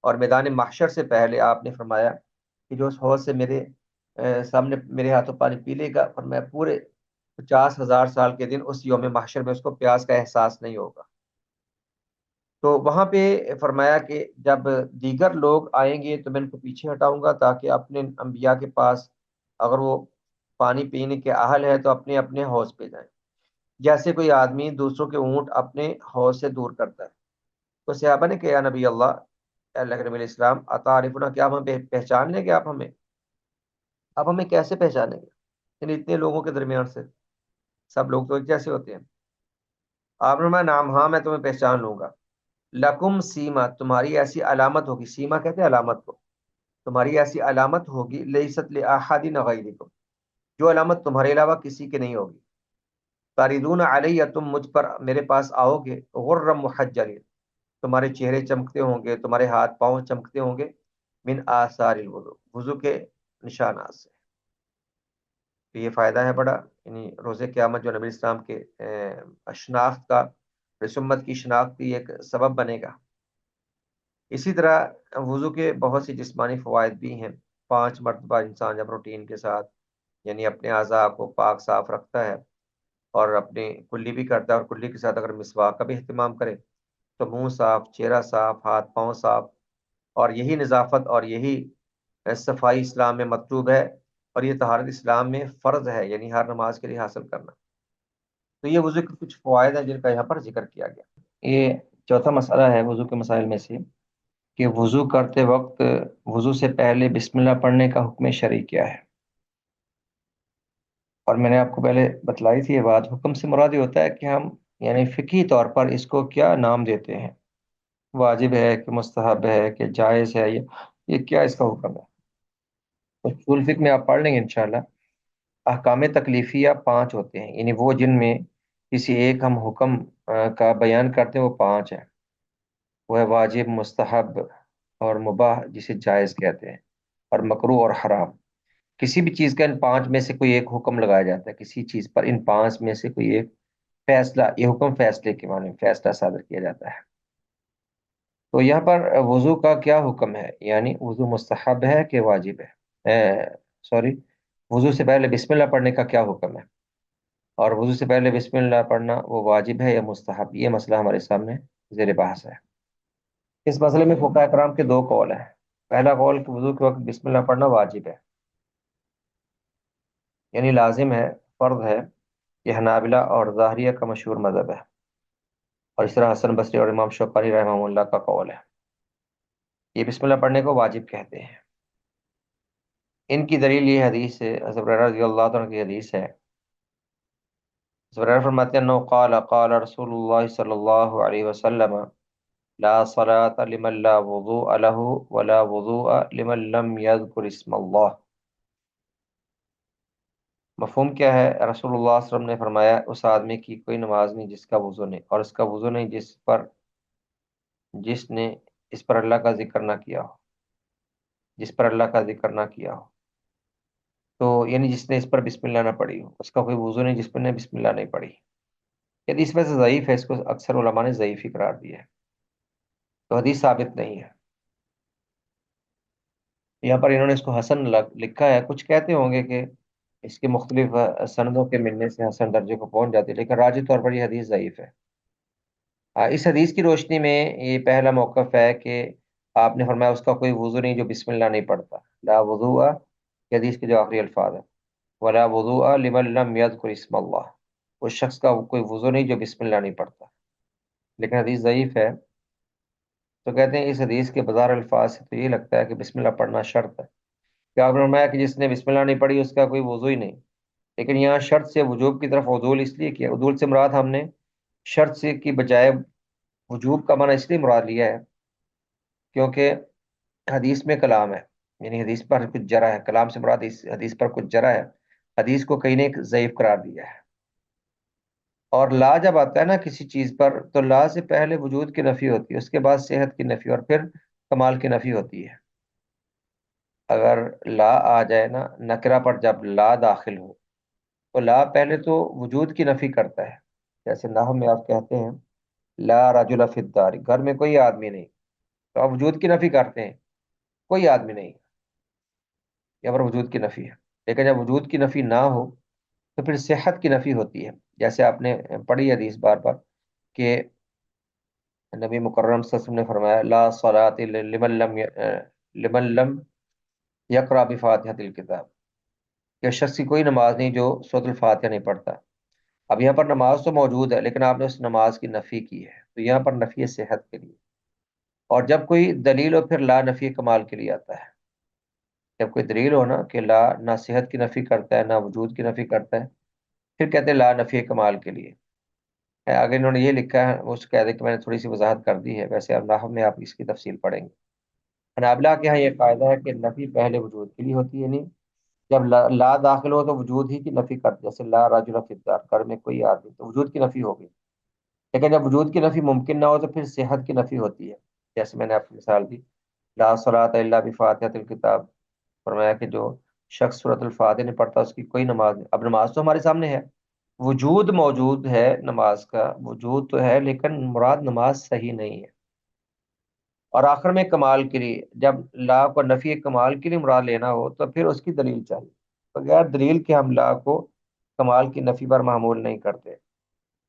اور میدان محشر سے پہلے آپ نے فرمایا کہ جو اس حوض سے میرے سامنے میرے ہاتھوں پانی پی لے گا، اور میں پورے 50,000 سال کے دن اس یوم محشر میں اس کو پیاس کا احساس نہیں ہوگا۔ تو وہاں پہ فرمایا کہ جب دیگر لوگ آئیں گے تو میں ان کو پیچھے ہٹاؤں گا، تاکہ اپنے انبیاء کے پاس اگر وہ پانی پینے کے اہل ہے تو اپنے اپنے حوض پہ جائیں، جیسے کوئی آدمی دوسروں کے اونٹ اپنے حوض سے دور کرتا ہے۔ تو صحابہ نے کہا، یا نبی اللہ، اے اللہ کے نبی علیہ السلام، اتعارفنا، کیا آپ ہمیں پہچان لیں گے؟ آپ ہمیں کیسے پہچانیں گے ان اتنے لوگوں کے درمیان سے؟ سب لوگ تو ایک جیسے ہوتے ہیں۔ آپ نے فرمایا، نام، ہاں میں تمہیں پہچان لوں گا۔ لکم سیما، تمہاری ایسی علامت ہوگی، سیما کہتے ہیں علامت کو، تمہاری ایسی علامت ہوگی، لیست لاحد غیرکم، جو علامت تمہارے علاوہ کسی کے نہیں ہوگی۔ تاردون علیہ، تم مجھ پر میرے پاس آؤ گے، غرم محجلین، تمہارے چہرے چمکتے ہوں گے، تمہارے ہاتھ پاؤں چمکتے ہوں گے، من آثار الوضو، وضو کے نشانات سے۔ تو یہ فائدہ ہے بڑا، یعنی روز قیامت جو نبی اسلام کے شناخت کا، رسومت کی شناخت کی ایک سبب بنے گا۔ اسی طرح وضو کے بہت سی جسمانی فوائد بھی ہیں۔ 5 مرتبہ انسان جب روٹین کے ساتھ، یعنی اپنے اعضاء کو پاک صاف رکھتا ہے اور اپنی کلی بھی کرتا ہے، اور کلی کے ساتھ اگر مسواک کا بھی اہتمام کرے تو منہ صاف، چہرہ صاف، ہاتھ پاؤں صاف، اور یہی نظافت اور یہی صفائی اسلام میں مطلوب ہے، اور یہ طہارت اسلام میں فرض ہے، یعنی ہر نماز کے لیے حاصل کرنا۔ تو یہ وضو کے کچھ فوائد ہیں جن کا یہاں پر ذکر کیا گیا۔ یہ چوتھا مسئلہ ہے وضو کے مسائل میں سے، کہ وضو کرتے وقت وضو سے پہلے بسم اللہ پڑھنے کا حکم شرعی کیا ہے۔ اور میں نے آپ کو پہلے بتلائی تھی یہ بات، حکم سے مراد یہ ہوتا ہے کہ ہم یعنی فقہی طور پر اس کو کیا نام دیتے ہیں، واجب ہے کہ مستحب ہے کہ جائز ہے، یہ کیا اس کا حکم ہے۔ اصول فقہ میں آپ پڑھ لیں گے انشاءاللہ۔ احکام تکلیفیہ 5 ہوتے ہیں، یعنی وہ جن میں کسی ایک ہم حکم کا بیان کرتے ہیں، وہ 5 ہیں۔ وہ ہے واجب، مستحب اور مباح جسے جائز کہتے ہیں، اور مکروہ اور حرام۔ کسی بھی چیز کا ان 5 میں سے کوئی ایک حکم لگایا جاتا ہے، کسی چیز پر ان 5 میں سے کوئی ایک فیصلہ، یہ حکم فیصلے کے معنی میں فیصلہ صادر کیا جاتا ہے۔ تو یہاں پر وضو کا کیا حکم ہے، یعنی وضو مستحب ہے کہ واجب ہے، سوری، وضو سے پہلے بسم اللہ پڑھنے کا کیا حکم ہے، اور وضو سے پہلے بسم اللہ پڑھنا وہ واجب ہے یا مستحب، یہ مسئلہ ہمارے سامنے زیر بحث ہے۔ اس مسئلے میں فقہاء کرام کے 2 قول ہیں۔ پہلا قول کہ وضو کے وقت بسم اللہ پڑھنا واجب ہے، یعنی لازم ہے، فرض ہے، یہ حنابلہ اور ظاہریہ کا مشہور مذہب ہے، اور اس طرح حسن بصری اور امام شوکانی رحمہ اللہ کا قول ہے، یہ بسم اللہ پڑھنے کو واجب کہتے ہیں۔ ان کی دلیل یہ حدیث ہے، حضرت ہریرہ رضی اللہ عنہ کی حدیث ہے۔ حضرت ہریرہ فرماتے ہیں، انه قال قال رسول اللہ صلی اللہ علیہ وسلم، لا صلاة لمن لا وضوء له ولا وضوء لمن لم يذكر اسم اللہ۔ مفہوم کیا ہے؟ رسول اللہ صلی اللہ علیہ وسلم نے فرمایا، اس آدمی کی کوئی نماز نہیں جس کا وضو نہیں، اور اس کا وضو نہیں جس نے اس پر اللہ کا ذکر نہ کیا ہو، جس پر اللہ کا ذکر نہ کیا ہو، تو یعنی جس نے اس پر بسم اللہ نہ پڑھی ہو، اس کا کوئی وضو نہیں جس پر نے بسم اللہ نہیں پڑھی۔ یعنی اس میں سے ضعیف ہے، اس کو اکثر علماء نے ضعیف ہی قرار دیا ہے، تو حدیث ثابت نہیں ہے۔ یہاں پر انہوں نے اس کو حسن لکھا ہے، کچھ کہتے ہوں گے کہ اس کے مختلف سندوں کے ملنے سے حسن درجے کو پہنچ جاتی ہے، لیکن راجح طور پر یہ حدیث ضعیف ہے۔ اس حدیث کی روشنی میں یہ پہلا موقف ہے کہ آپ نے فرمایا اس کا کوئی وضو نہیں جو بسم اللہ نہیں پڑھتا، لا وضوء، یہ حدیث کے جو آخری الفاظ ہیں، ولا وضوء لمن لم یذکر اسم اللہ، اس شخص کا کوئی وضو نہیں جو بسم اللہ نہیں پڑھتا، لیکن حدیث ضعیف ہے۔ تو کہتے ہیں اس حدیث کے بظاہر الفاظ سے تو یہ لگتا ہے کہ بسم اللہ پڑھنا شرط ہے، کہ آپ نے فرمایا کہ جس نے بسم اللہ نہیں پڑھی اس کا کوئی وضو ہی نہیں، لیکن یہاں شرط سے وجوب کی طرف عدول اس لیے کیا، عدول سے مراد ہم نے شرط سے کی بجائے وجوب کا معنی اس لیے مراد لیا ہے کیونکہ حدیث میں کلام ہے، یعنی حدیث پر کچھ جرا ہے، کلام سے مراد اس حدیث پر کچھ جرا ہے، حدیث کو کہیں نے ایک ضعیف قرار دیا ہے۔ اور لا جب آتا ہے نا کسی چیز پر، تو لا سے پہلے وجود کی نفی ہوتی ہے، اس کے بعد صحت کی نفی، اور پھر کمال کی نفی ہوتی ہے۔ اگر لا آ جائے نا نکرہ پر، جب لا داخل ہو تو لا پہلے تو وجود کی نفی کرتا ہے، جیسے نحو میں آپ کہتے ہیں لا رجل فی الدار، گھر میں کوئی آدمی نہیں، تو آپ وجود کی نفی کرتے ہیں، کوئی آدمی نہیں، یہاں پر وجود کی نفی ہے۔ لیکن جب وجود کی نفی نہ ہو تو پھر صحت کی نفی ہوتی ہے، جیسے آپ نے پڑھی حدیث بار بار کہ نبی مکرم صلی اللہ علیہ وسلم نے فرمایا لا صلاۃ لمن لم یقرأ بفاتحۃ الکتاب، کہ شخص کی کوئی نماز نہیں جو سورۃ الفاتحہ نہیں پڑھتا۔ اب یہاں پر نماز تو موجود ہے لیکن آپ نے اس نماز کی نفی کی ہے، تو یہاں پر نفی صحت کے لیے۔ اور جب کوئی دلیل ہو پھر لا نفی کمال کے لیے آتا ہے، جب کوئی دلیل ہو نا کہ لا نہ صحت کی نفی کرتا ہے نہ وجود کی نفی کرتا ہے، پھر کہتے ہیں لا نفی کمال کے لیے ہے۔ آگے انہوں نے یہ لکھا ہے، اس قاعدے کی میں نے تھوڑی سی وضاحت کر دی ہے، ویسے اب نحو میں آپ اس کی تفصیل پڑھیں گے۔ حنابلہ کے ہاں یہ قاعدہ ہے کہ نفی پہلے وجود کے لیے ہوتی ہے، نہیں جب لا داخل ہو تو وجود ہی کی نفی کرتے، جیسے لا رجل فی الدار، گھر میں کوئی آدمی، تو وجود کی نفی ہو گئی۔ لیکن جب وجود کی نفی ممکن نہ ہو تو پھر صحت کی نفی ہوتی ہے، جیسے میں نے آپ کو مثال دی لا صلاۃ الا بفاتحۃ الکتاب، فرمایا کہ جو شخص سورۃ الفاتحہ نہیں پڑھتا اس کی کوئی نماز نہیں۔ اب نماز تو ہمارے سامنے ہے، وجود موجود ہے، نماز کا وجود تو ہے لیکن مراد نماز صحیح نہیں ہے۔ اور آخر میں کمال کے لیے، جب لا کو نفی کمال کے لیے مراد لینا ہو تو پھر اس کی دلیل چاہیے، بغیر دلیل کے ہم لا کو کمال کی نفی پر معمول نہیں کرتے،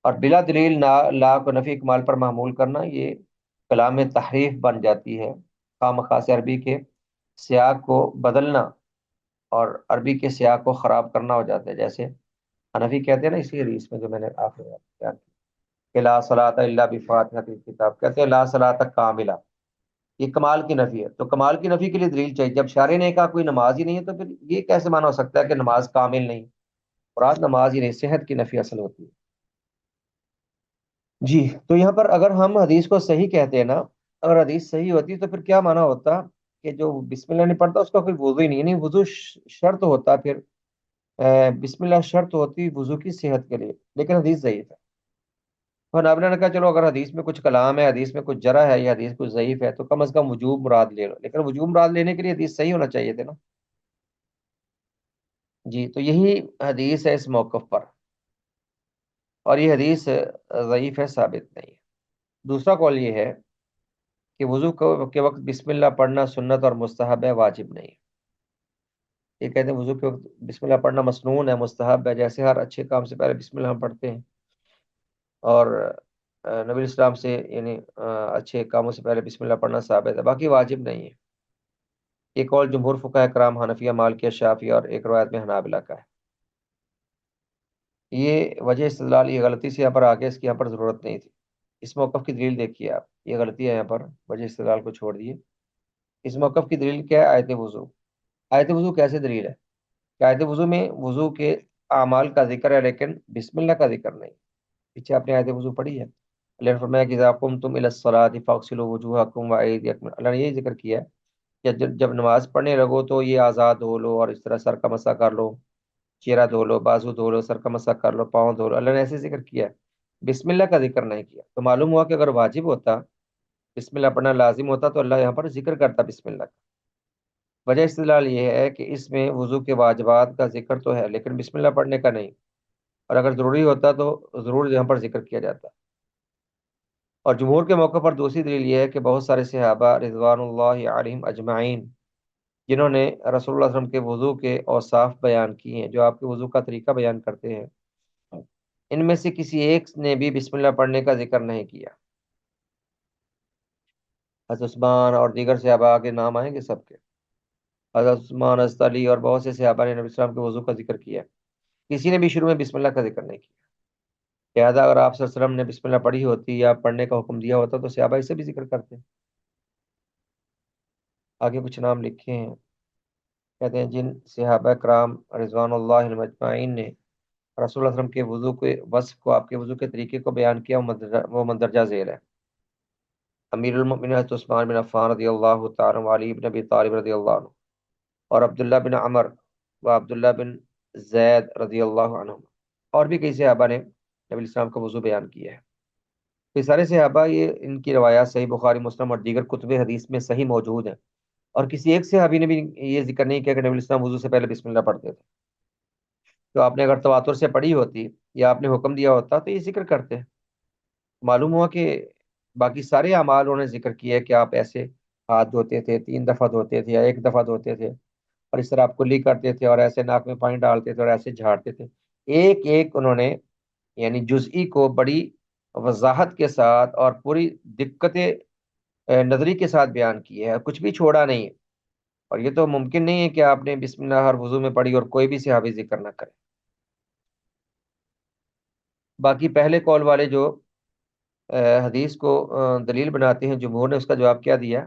اور بلا دلیل لا کو نفی کمال پر معمول کرنا یہ کلام تحریف بن جاتی ہے، خواہ مخواہ سے عربی کے سیاق کو بدلنا اور عربی کے سیاق کو خراب کرنا ہو جاتا ہے، جیسے حنفی کہتے ہیں نا اسی حدیث میں جو میں نے آپ کو بیان کی کہ لا صلاۃ الا بفاتحۃ الکتاب، کہتے ہیں لا صلاۃ کاملہ، یہ کمال کی نفی ہے، تو کمال کی نفی کے لیے دلیل چاہیے۔ جب شارع نے کہا کوئی نماز ہی نہیں ہے تو پھر یہ کیسے مانا ہو سکتا ہے کہ نماز کامل نہیں، مراد نماز ہی نہیں، صحت کی نفی اصل ہوتی ہے۔ جی، تو یہاں پر اگر ہم حدیث کو صحیح کہتے ہیں نا، اگر حدیث صحیح ہوتی تو پھر کیا مانا ہوتا کہ جو بسم اللہ نہیں پڑھتا اس کا کوئی وضو ہی نہیں، نہیں وضو شرط ہوتا، پھر بسم اللہ شرط ہوتی وضو کی صحت کے لیے، لیکن حدیث ضعیف ہے۔ اور نابلہ نے کہا چلو اگر حدیث میں کچھ کلام ہے، حدیث میں کچھ جرح ہے یا حدیث کچھ ضعیف ہے تو کم از کم وجوب مراد لے لو، لیکن وجوب مراد لینے کے لیے حدیث صحیح ہونا چاہیے تھے نا۔ جی، تو یہی حدیث ہے اس موقف پر، اور یہ حدیث ضعیف ہے، ثابت نہیں ہے۔ دوسرا قول یہ ہے کہ وضو کے وقت بسم اللہ پڑھنا سنت اور مستحب ہے، واجب نہیں۔ یہ کہتے ہیں وضو کے وقت بسم اللہ پڑھنا مسنون ہے، مستحب ہے، جیسے ہر اچھے کام سے پہلے بسم اللہ ہم پڑھتے ہیں، اور نبی اسلام سے یعنی اچھے کاموں سے پہلے بسم اللہ پڑھنا ثابت ہے، باقی واجب نہیں ہے۔ یہ قول جمہور فقہاء کرام حنفیہ، مالکیہ، شافعیہ اور ایک روایت میں حنابلہ کا ہے۔ یہ وجہ استدلال، یہ غلطی سے یہاں پر آگے، اس کی یہاں پر ضرورت نہیں تھی۔ اس موقف کی دلیل دیکھیے آپ، یہ غلطی ہے یہاں پر، وجہ استدلال کو چھوڑ دیے۔ اس موقف کی دلیل کیا ہے؟ آیت وضو۔ آیت وضو کیسے دلیل ہے؟ کہ آیت وضو میں وضو کے اعمال کا ذکر ہے لیکن بسم اللہ کا ذکر نہیں۔ پیچھے آپ نے آیت وضو پڑھی ہے، اللہ نے فرمایا کہ اذا قمتم الى الصلاۃ فاغسلوا وجوہکم وایدیکم، اللہ نے یہ ذکر کیا ہے کہ جب نماز پڑھنے لگو تو یہ اعضاء دھو لو، اور اس طرح سر کا مسح کر لو، چہرہ دھو لو، بازو دھو لو، سر کا مسح کر لو، پاؤں دھو لو، اللہ نے ایسے ذکر کیا ہے، بسم اللہ کا ذکر نہیں کیا۔ تو معلوم ہوا کہ اگر واجب ہوتا، بسم اللہ پڑھنا لازم ہوتا تو اللہ یہاں پر ذکر کرتا بسم اللہ کا۔ وجہ استدلال یہ ہے کہ اس میں وضو کے واجبات کا ذکر تو ہے لیکن بسم اللہ پڑھنے کا نہیں، اور اگر ضروری ہوتا تو ضرور یہاں پر ذکر کیا جاتا۔ اور جمہور کے موقع پر دوسری دلیل یہ ہے کہ بہت سارے صحابہ رضوان اللہ علیہم اجمعین جنہوں نے رسول اللہ صلی اللہ علیہ وسلم کے وضو کے اوصاف بیان کیے ہیں، جو آپ کے وضو کا طریقہ بیان کرتے ہیں، ان میں سے کسی ایک نے بھی بسم اللہ پڑھنے کا ذکر نہیں کیا۔ حضرت عثمان اور دیگر صحابہ کے نام آئیں گے سب کے، حضرت عثمان، حضرت علی اور بہت سے صحابہ نے نبی السلام کے وضو کا ذکر کیا، کسی نے بھی شروع میں بسم اللہ کا ذکر نہیں کیا۔ لہٰذا اگر آپ صلی اللہ علیہ وسلم نے بسم اللہ پڑھی ہوتی یا پڑھنے کا حکم دیا ہوتا تو صحابہ اسے بھی ذکر کرتے. آگے کچھ نام لکھے ہیں. کہتے ہیں جن صحابہ کرام رضوان اللہ مجمعین نے رسول اللہ صلی اللہ علیہ وسلم کے وضو کے وصف کو، آپ کے وضو کے طریقے کو بیان کیا، وہ مندرجہ ذیل ہے. امیر المؤمنین حضرت عثمان بن عفان رضی اللہ تعالیٰ عنہ، علی بن ابی طالب رضی اللہ عنہ، اور عبداللہ بن عمر و عبداللہ بن زید رضی اللہ عنہ، اور بھی کئی صحابہ نے نبی علیہ السلام کا وضو بیان کیا ہے. تو یہ سارے صحابہ، یہ ان کی روایات صحیح بخاری، مسلم اور دیگر کتب حدیث میں صحیح موجود ہیں. اور کسی ایک صحابی نے بھی یہ ذکر نہیں کیا کہ نبی علیہ السلام وضو سے پہلے بسم اللہ پڑھتے تھے. تو آپ نے اگر تواتر سے پڑھی ہوتی یا آپ نے حکم دیا ہوتا تو یہ ذکر کرتے. معلوم ہوا کہ باقی سارے اعمال انہوں نے ذکر کیا ہے کہ آپ ایسے ہاتھ دھوتے تھے، 3 دفعہ دھوتے تھے یا 1 دفعہ دھوتے تھے، اور اس طرح آپ کلی کرتے تھے اور ایسے ناک میں پانی ڈالتے تھے اور ایسے جھاڑتے تھے. ایک ایک انہوں نے یعنی جزئی کو بڑی وضاحت کے ساتھ اور پوری دقت نظری کے ساتھ بیان کی ہے، کچھ بھی چھوڑا نہیں ہے. اور یہ تو ممکن نہیں ہے کہ آپ نے بسم اللہ ہر وضو میں پڑھی اور کوئی بھی صحابی ذکر نہ کرے. باقی پہلے قول والے جو حدیث کو دلیل بناتے ہیں، جمہور نے اس کا جواب کیا دیا؟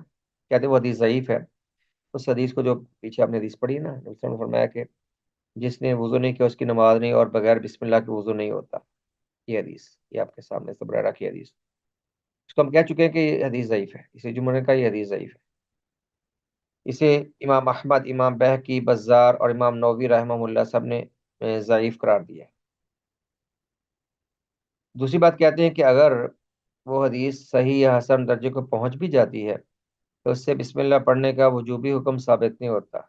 کہتے ہیں وہ حدیث ضعیف ہے. اس حدیث کو جو پیچھے آپ نے حدیث پڑھی ہے نا، نبی صلی اللہ علیہ وسلم نے فرمایا کہ جس نے وضو نہیں کیا اس کی نماز نہیں، اور بغیر بسم اللہ کے وضو نہیں ہوتا. یہ حدیث، یہ آپ کے سامنے سبریرہ کی حدیث، اس کو ہم کہہ چکے ہیں کہ یہ حدیث ضعیف ہے. اسے جمہور نے کہا یہ حدیث ضعیف ہے. اسے امام احمد، امام بہقی، بزار اور امام نووی رحمہ اللہ سب نے ضعیف قرار دیا ہے. دوسری بات کہتے ہیں کہ اگر وہ حدیث صحیح یا حسن درجے کو پہنچ بھی جاتی ہے تو اس سے بسم اللہ پڑھنے کا وجوبی حکم ثابت نہیں ہوتا،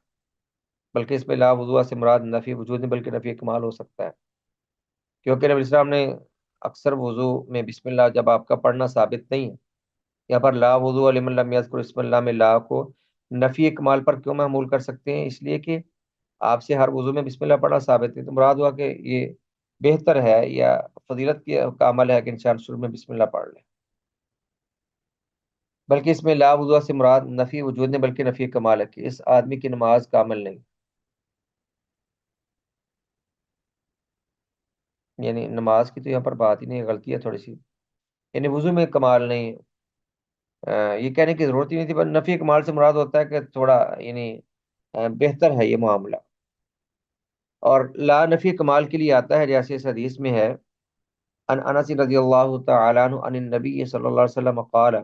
بلکہ اس میں لا وضوء سے مراد نفی وجود نہیں بلکہ نفی کمال ہو سکتا ہے. کیونکہ نبی اسلام نے اکثر وضو میں بسم اللہ جب آپ کا پڑھنا ثابت نہیں ہے، یہاں پر لا وضوء لمن لم یذکر بسم اللہ میں لا کو نفی کمال پر کیوں محمول کر سکتے ہیں؟ اس لیے کہ آپ سے ہر وضو میں بسم اللہ پڑھنا ثابت ہے، تو مراد ہوا کہ یہ بہتر ہے یا فضیلت کا عمل ہے کہ انسان شروع میں بسم اللہ پڑھ لے. بلکہ اس میں لا وضوء سے مراد نفی وجود نہیں بلکہ نفی کمال ہے کہ اس آدمی کی نماز کامل نہیں. یعنی نماز کی تو یہاں پر بات ہی نہیں، غلطی ہے تھوڑی سی. یعنی وضو میں کمال نہیں، یہ کہنے کی ضرورت ہی نہیں تھی. پر نفی کمال سے مراد ہوتا ہے کہ تھوڑا یعنی بہتر ہے یہ معاملہ. اور لا نفی کمال کے لیے آتا ہے جیسے اس حدیث میں ہے، ان انس رضی اللہ تعالی عنہ عن النبی صلی اللہ علیہ وسلم قال،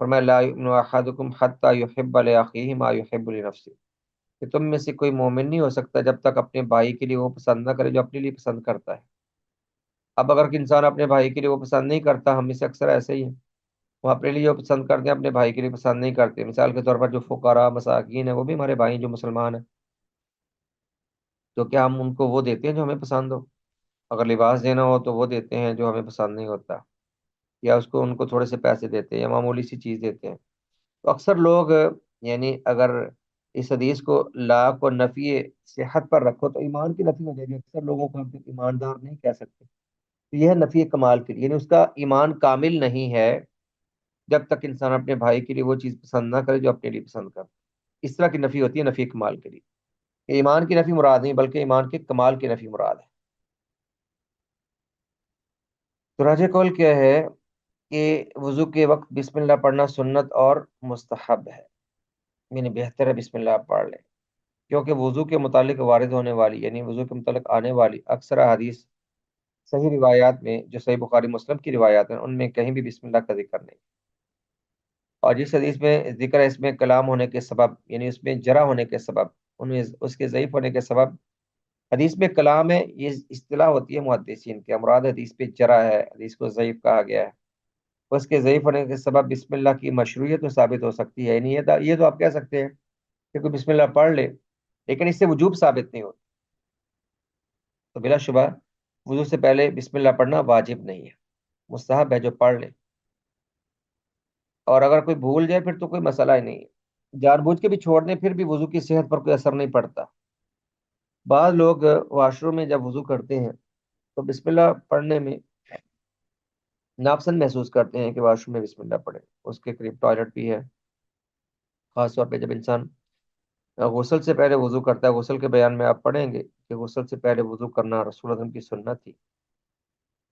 فرمایا لا یؤمن احدکم حتی یحب لاخیہ ما یحب لنفسہ، کہ تم میں سے کوئی مومن نہیں ہو سکتا جب تک اپنے بھائی کے لیے وہ پسند نہ کرے جو اپنے لیے پسند کرتا ہے. اب اگر انسان اپنے بھائی کے لیے وہ پسند نہیں کرتا، ہم میں سے اکثر ایسے ہی ہیں، وہ اپنے لیے جو پسند کرتے ہیں اپنے بھائی کے لیے پسند نہیں کرتے. مثال کے طور پر جو فقراء مساکین ہیں وہ بھی ہمارے بھائی ہیں جو مسلمان ہیں، تو کیا ہم ان کو وہ دیتے ہیں جو ہمیں پسند ہو؟ اگر لباس دینا ہو تو وہ دیتے ہیں جو ہمیں پسند نہیں ہوتا، یا اس کو ان کو تھوڑے سے پیسے دیتے ہیں یا معمولی سی چیز دیتے ہیں. تو اکثر لوگ یعنی اگر اس حدیث کو لا کو نفی صحت پر رکھو تو ایمان کی نفی ہو جائے گی. اکثر لوگوں کو ہم ایماندار نہیں کہہ سکتے. تو یہ ہے نفی کمال کے لیے، یعنی اس کا ایمان کامل نہیں ہے جب تک انسان اپنے بھائی کے لیے وہ چیز پسند نہ کرے جو اپنے لیے پسند کرے. اس طرح کی نفی ہوتی ہے نفی کمال کے لیے. ایمان کی نفی مراد نہیں بلکہ ایمان کے کمال کی نفی مراد ہے. تو راجہ قول کیا ہے کہ وضو کے وقت بسم اللہ پڑھنا سنت اور مستحب ہے، یعنی بہتر ہے بسم اللہ آپ پڑھ لیں. کیونکہ وضو کے متعلق وارد ہونے والی یعنی وضو کے متعلق آنے والی اکثر احادیث صحیح روایات میں، جو صحیح بخاری مسلم کی روایات ہیں، ان میں کہیں بھی بسم اللہ کا ذکر نہیں. اور جس حدیث میں ذکر ہے اس میں کلام ہونے کے سبب، یعنی اس میں جرا ہونے کے سبب، ان میں اس کے ضعیف ہونے کے سبب. حدیث میں کلام ہے، یہ اصطلاح ہوتی ہے محدثین کی، مراد حدیث پہ جرا ہے، حدیث کو ضعیف کہا گیا ہے. اس کے ضعیف ہونے کے سبب بسم اللہ کی مشروعیت تو ثابت ہو سکتی ہے. یعنی یہ تو آپ کہہ سکتے ہیں کہ کوئی بسم اللہ پڑھ لے، لیکن اس سے وجوب ثابت نہیں ہوتا. تو بلا شبہ وضو سے پہلے بسم اللہ پڑھنا واجب نہیں ہے، مستحب ہے جو پڑھ لے. اور اگر کوئی بھول جائے پھر تو کوئی مسئلہ ہی نہیں ہے. جان بوجھ کے بھی چھوڑنے پھر بھی وضو کی صحت پر کوئی اثر نہیں پڑتا. بعض لوگ واش روم میں جب وضو کرتے ہیں تو بسم اللہ پڑھنے میں ناپسند محسوس کرتے ہیں کہ واش روم میں بسم اللہ پڑھے، اس کے قریب ٹوائلٹ بھی ہے. خاص طور پہ جب انسان غسل سے پہلے وضو کرتا ہے. غسل کے بیان میں آپ پڑھیں گے کہ غسل سے پہلے وضو کرنا رسول اللہ کی سنت تھی.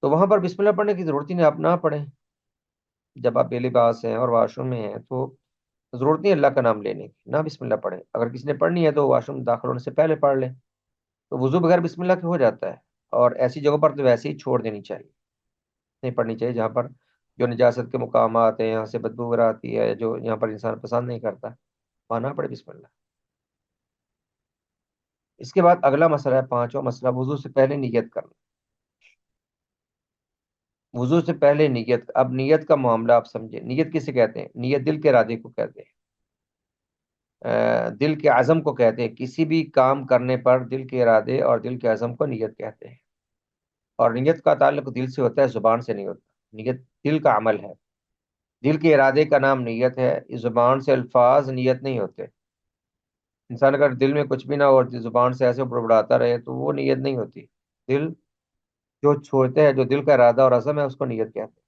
تو وہاں پر بسم اللہ پڑھنے کی ضرورت ہی نہیں، آپ نہ پڑھیں۔ جب آپ بے لباس ہیں اور واش روم میں ہیں تو ضرورت نہیں اللہ کا نام لینے کی، نہ بسم اللہ پڑھیں۔ اگر کسی نے پڑھنی ہے تو واش روم داخل ہونے سے پہلے پڑھ لیں، تو وضو بغیر بسم اللہ کے ہو جاتا ہے۔ اور ایسی جگہوں پر تو ویسے ہی چھوڑ دینی چاہیے، نہیں پڑھنی چاہیے جہاں پر جو نجاست کے مقامات ہیں، یہاں سے بدبو وغیرہ آتی ہے، جو یہاں پر انسان پسند نہیں کرتا، وہاں نہ پڑھے بسم اللہ۔ اس کے بعد اگلا مسئلہ ہے، پانچواں مسئلہ، وضو سے پہلے نیت کرنا۔ وضو سے پہلے نیت، اب نیت کا معاملہ آپ سمجھیں، نیت کسے کہتے ہیں؟ نیت دل کے ارادے کو کہتے ہیں، دل کے عزم کو کہتے ہیں۔ کسی بھی کام کرنے پر دل کے ارادے اور دل کے عزم کو نیت کہتے ہیں۔ اور نیت کا تعلق دل سے ہوتا ہے، زبان سے نہیں ہوتا۔ نیت دل کا عمل ہے، دل کے ارادے کا نام نیت ہے، اس زبان سے الفاظ نیت نہیں ہوتے۔ انسان اگر دل میں کچھ بھی نہ ہو اور زبان سے ایسے بڑبڑاتا رہے تو وہ نیت نہیں ہوتی۔ دل جو چھوڑتے ہیں، جو دل کا ارادہ اور عزم ہے، اس کو نیت کہتے ہیں۔